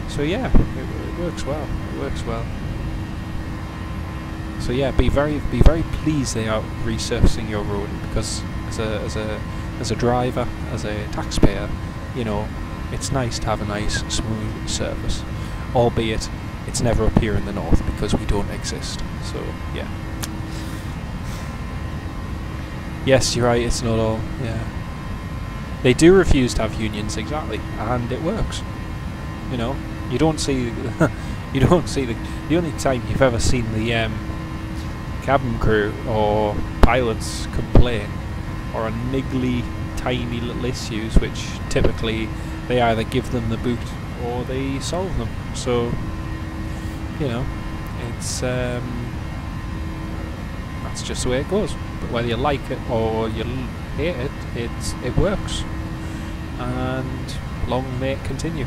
So yeah, it works well. It works well. So yeah, be very pleased they are resurfacing your road, because as a driver, as a taxpayer, you know, it's nice to have a nice smooth surface, albeit it's never up here in the north because we don't exist. So yeah. Yes, you're right, it's not all, yeah. They do refuse to have unions, exactly, and it works. You know, you don't see the only time you've ever seen the cabin crew or pilots complain are on niggly, tiny little issues, which typically they either give them the boot or they solve them. So, you know, it's that's just the way it goes. But whether you like it or you hate it, it works, and long may it continue.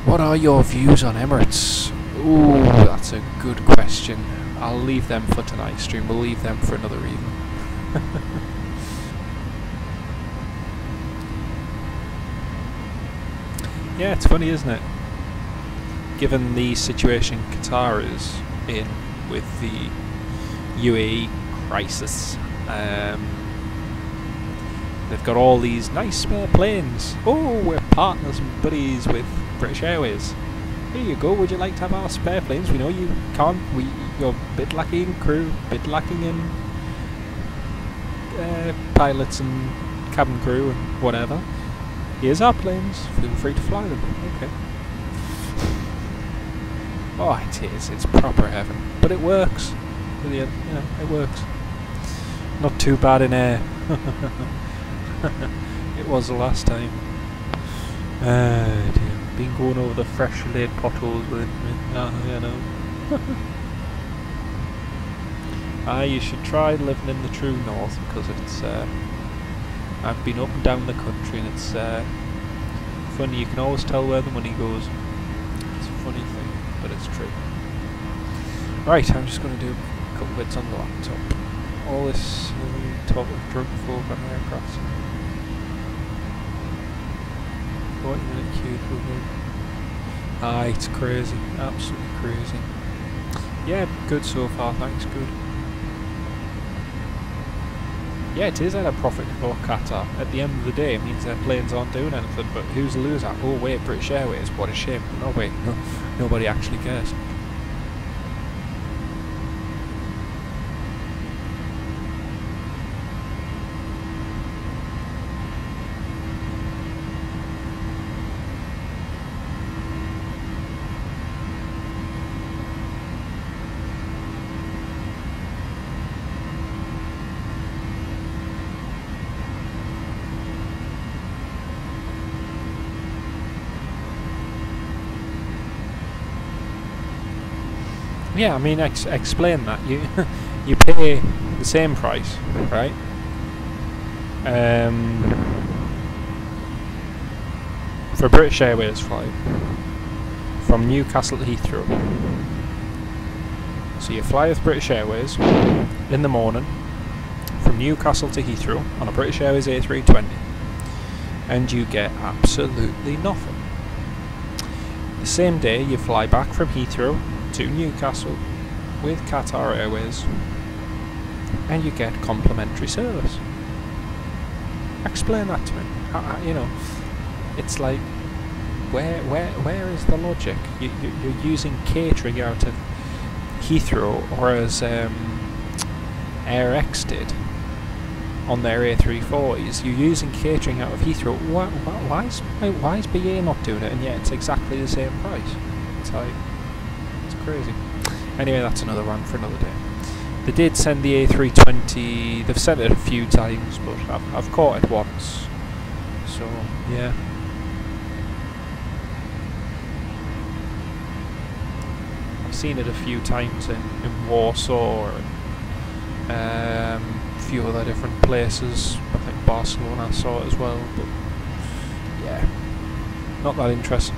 What are your views on Emirates? Ooh, that's a good question. I'll leave them for tonight's stream. We'll leave them for another evening. Yeah, it's funny, isn't it? Given the situation Qatar is in with the UAE crisis, they've got all these nice spare planes. Oh, we're partners and buddies with British Airways. Here you go, would you like to have our spare planes? We know you can't, you're a bit lacking in crew, a bit lacking in pilots and cabin crew and whatever. Here's our planes, feel free to fly them. Okay. Oh, it is, it's proper heaven. But it works. You know, it works. Not too bad in air. It was the last time. Dear. Been going over the fresh laid potholes with me. You know. You should try living in the true north, because it's I've been up and down the country, and it's funny, you can always tell where the money goes. It's a funny thing, but it's true. Right, I'm just going to do a couple bits on the laptop. All this talk of drunk folk on aircraft. 40-minute queue for me. It's crazy, absolutely crazy. Yeah, good so far, thanks, good. Yeah, it is at a profit for Qatar. At the end of the day, it means their planes aren't doing anything, but who's the loser? Oh wait, British Airways, what a shame. No wait, no, nobody actually cares. Yeah, I mean, explain that. You you pay the same price, right? For British Airways flight from Newcastle to Heathrow. So you fly with British Airways in the morning from Newcastle to Heathrow on a British Airways A320, and you get absolutely nothing. The same day you fly back from Heathrow to Newcastle with Qatar Airways, and you get complimentary service. Explain that to me. You know, it's like, where is the logic? You're using catering out of Heathrow, or as AirX did on their A340s. You're using catering out of Heathrow. Why is BA not doing it? And yet it's exactly the same price. It's like, it's crazy. Anyway, that's another run for another day. They did send the A320. They've sent it a few times, but I've caught it once. So yeah. I've seen it a few times in Warsaw and a few other different places. I think Barcelona I saw it as well, but yeah, not that interesting.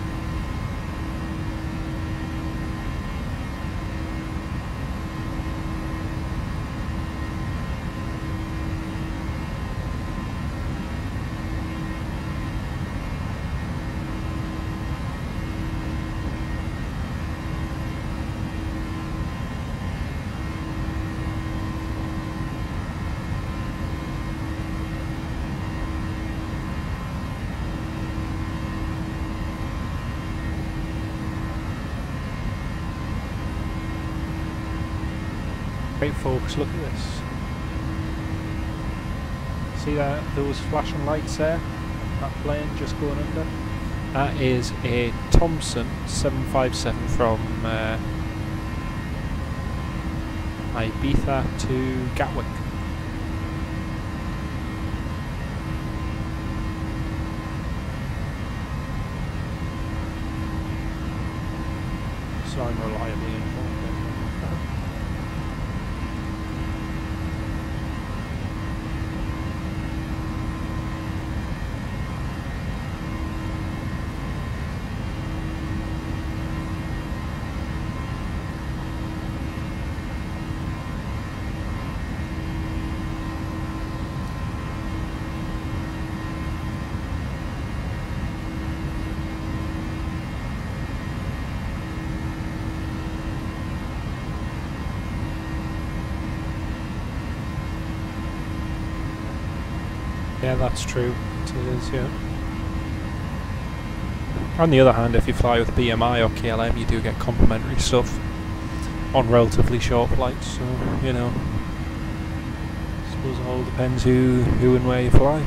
Right, folks, look at this. See that, those flashing lights there? That plane just going under? That is a Thomson 757 from Ibiza to Gatwick. So I'm reliably informed. Yeah, that's true. It is, yeah. On the other hand, if you fly with BMI or KLM, you do get complimentary stuff on relatively short flights. So, you know, I suppose it all depends who and where you fly.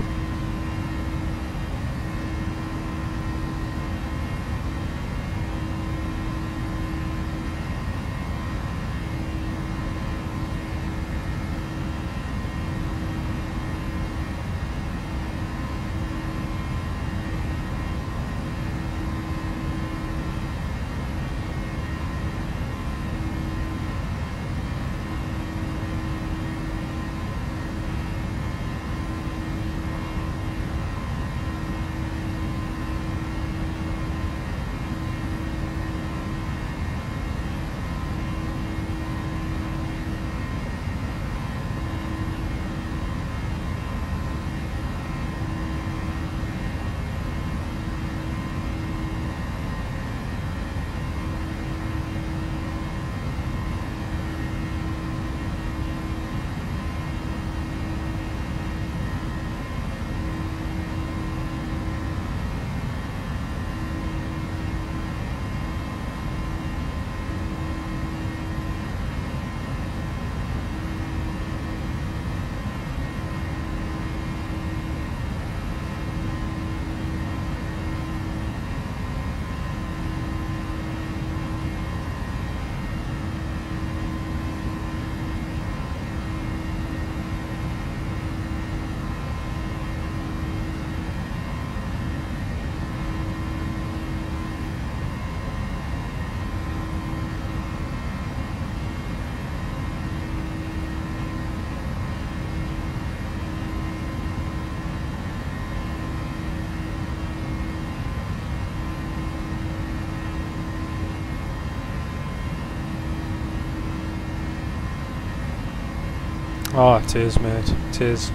Oh, it is, mate. It is.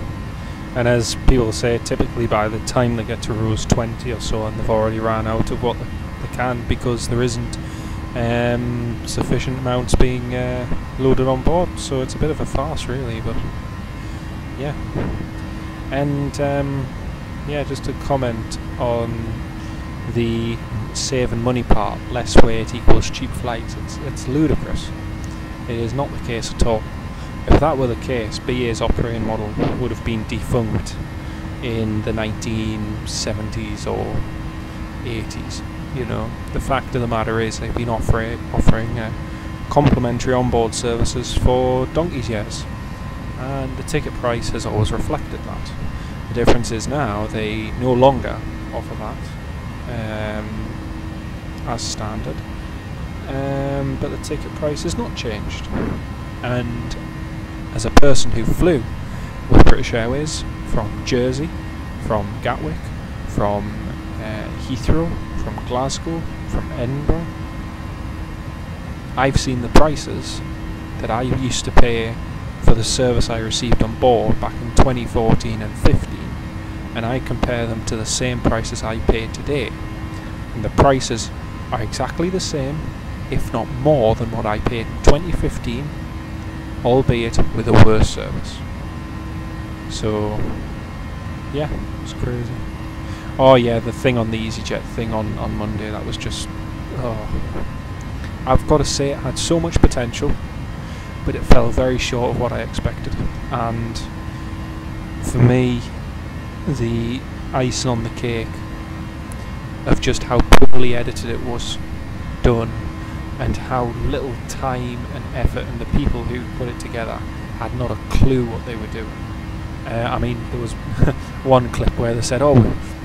And as people say, typically by the time they get to rows 20 or so, and they've already ran out of what they can, because there isn't sufficient amounts being loaded on board. So it's a bit of a farce, really. But yeah. And yeah, just to comment on the saving money part, less weight equals cheap flights. It's ludicrous. It is not the case at all. If that were the case, BA's operating model would have been defunct in the 1970s or 80s. You know, the fact of the matter is they've been offering complimentary onboard services for donkey's years, and the ticket price has always reflected that. The difference is now they no longer offer that as standard, but the ticket price has not changed. And as a person who flew with British Airways from Jersey, from Gatwick, from Heathrow, from Glasgow, from Edinburgh, I've seen the prices that I used to pay for the service I received on board back in 2014 and 15, and I compare them to the same prices I pay today, and the prices are exactly the same, if not more than what I paid in 2015, albeit with a worse service. So yeah, it's crazy. Oh yeah, the thing on the EasyJet thing on Monday, that was just, oh, I've got to say it had so much potential, but it fell very short of what I expected. And for me, the icing on the cake of just how poorly edited it was done, and how little time and effort, and the people who put it together had not a clue what they were doing. I mean, there was one clip where they said, oh,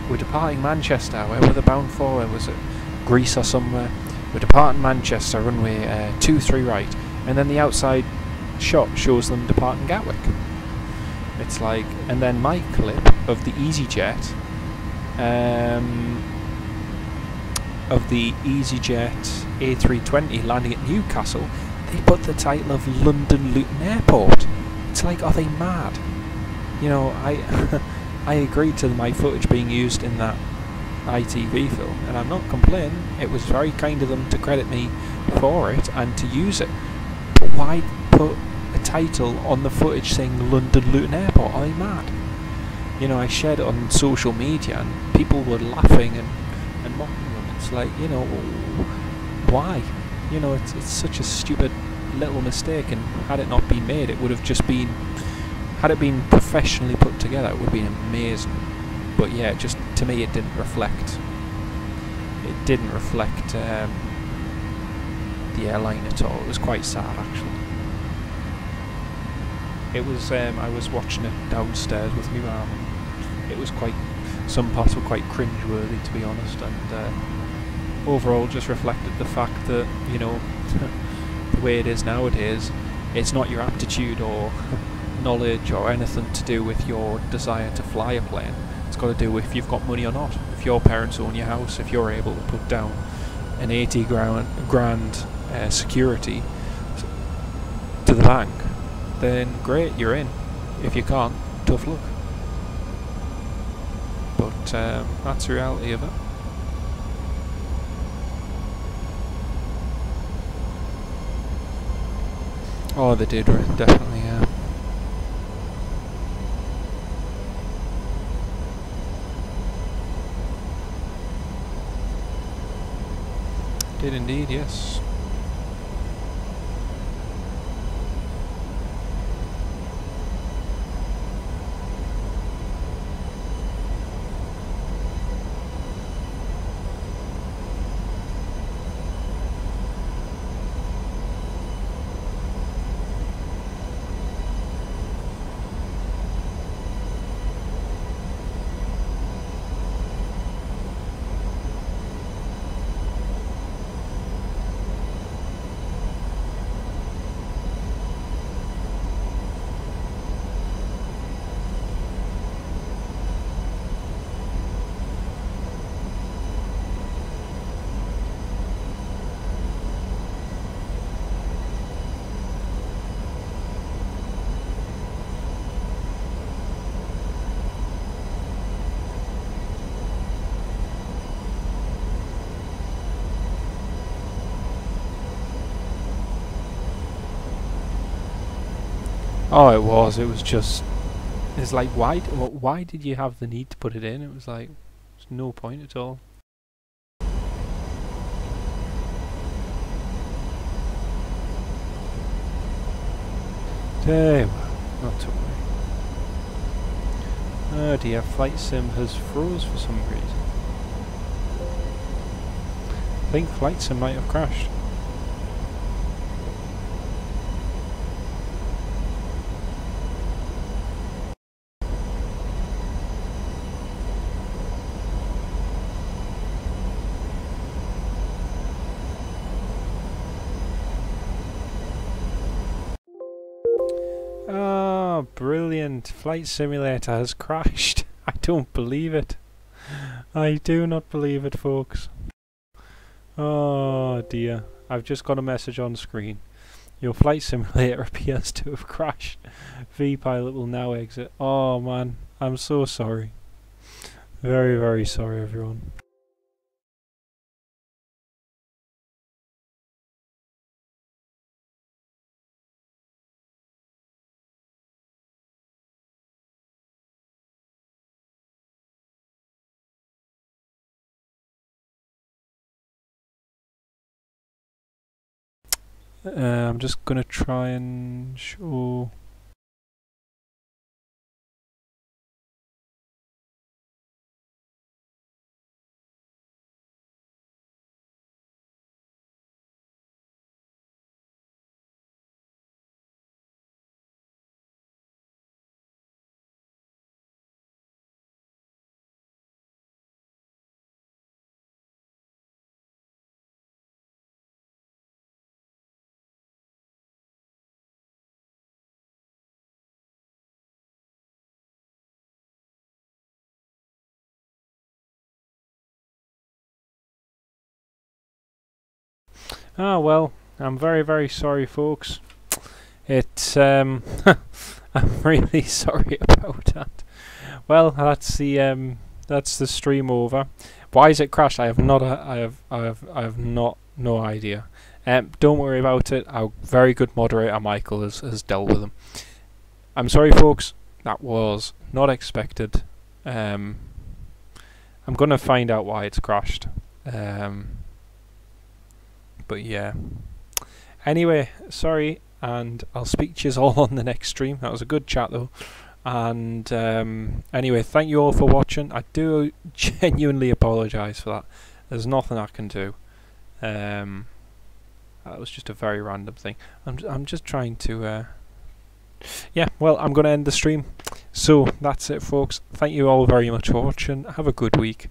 we're departing Manchester. Where were they bound for? Where was it? Greece or somewhere? We're departing Manchester, runway 23 right. And then the outside shot shows them departing Gatwick. It's like, and then my clip of the EasyJet, A320 landing at Newcastle, they put the title of London Luton Airport. It's like, are they mad? You know, I agreed to my footage being used in that ITV film, and I'm not complaining. It was very kind of them to credit me for it and to use it. But why put a title on the footage saying London Luton Airport? Are they mad? You know, I shared it on social media and people were laughing and mocking them. It's like, you know, why? You know, it's such a stupid little mistake, and had it not been made, it would have just been, had it been professionally put together, it would have been amazing. But yeah, just to me it didn't reflect the airline at all. It was quite sad, actually. It was, I was watching it downstairs with my mum. It was quite, some parts were quite cringe-worthy, to be honest, and overall just reflected the fact that, you know, the way it is nowadays, it's not your aptitude or knowledge or anything to do with your desire to fly a plane. It's got to do with if you've got money or not. If your parents own your house, if you're able to put down an 80 grand security to the bank, then great, you're in. If you can't, tough luck. But that's the reality of it. Oh, they did, definitely, yeah. Did indeed, yes. Oh, it was. It was just. It's like, why did you have the need to put it in? It was like, there's no point at all. Well, not to worry. Oh dear, Flightsim has froze for some reason. I think Flightsim might have crashed. Oh, brilliant. Flight Simulator has crashed. I don't believe it. I do not believe it, folks. Oh dear. I've just got a message on screen. Your flight simulator appears to have crashed. V-pilot will now exit. Oh man, I'm so sorry. Very, very sorry everyone. I'm just gonna try and show. Ah well, I'm very, very sorry folks. It's I'm really sorry about that. Well, that's the stream over. Why is it crashed? I have no idea. Don't worry about it. Our very good moderator Michael has dealt with them. I'm sorry folks, that was not expected. I'm gonna find out why it's crashed. But yeah. Anyway, sorry, and I'll speak to you all on the next stream. That was a good chat though. And anyway, thank you all for watching. I do genuinely apologise for that. There's nothing I can do. That was just a very random thing. I'm just trying to yeah, well, I'm going to end the stream. So that's it folks. Thank you all very much for watching. Have a good week.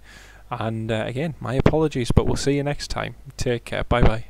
And again, my apologies, but we'll see you next time. Take care. Bye bye.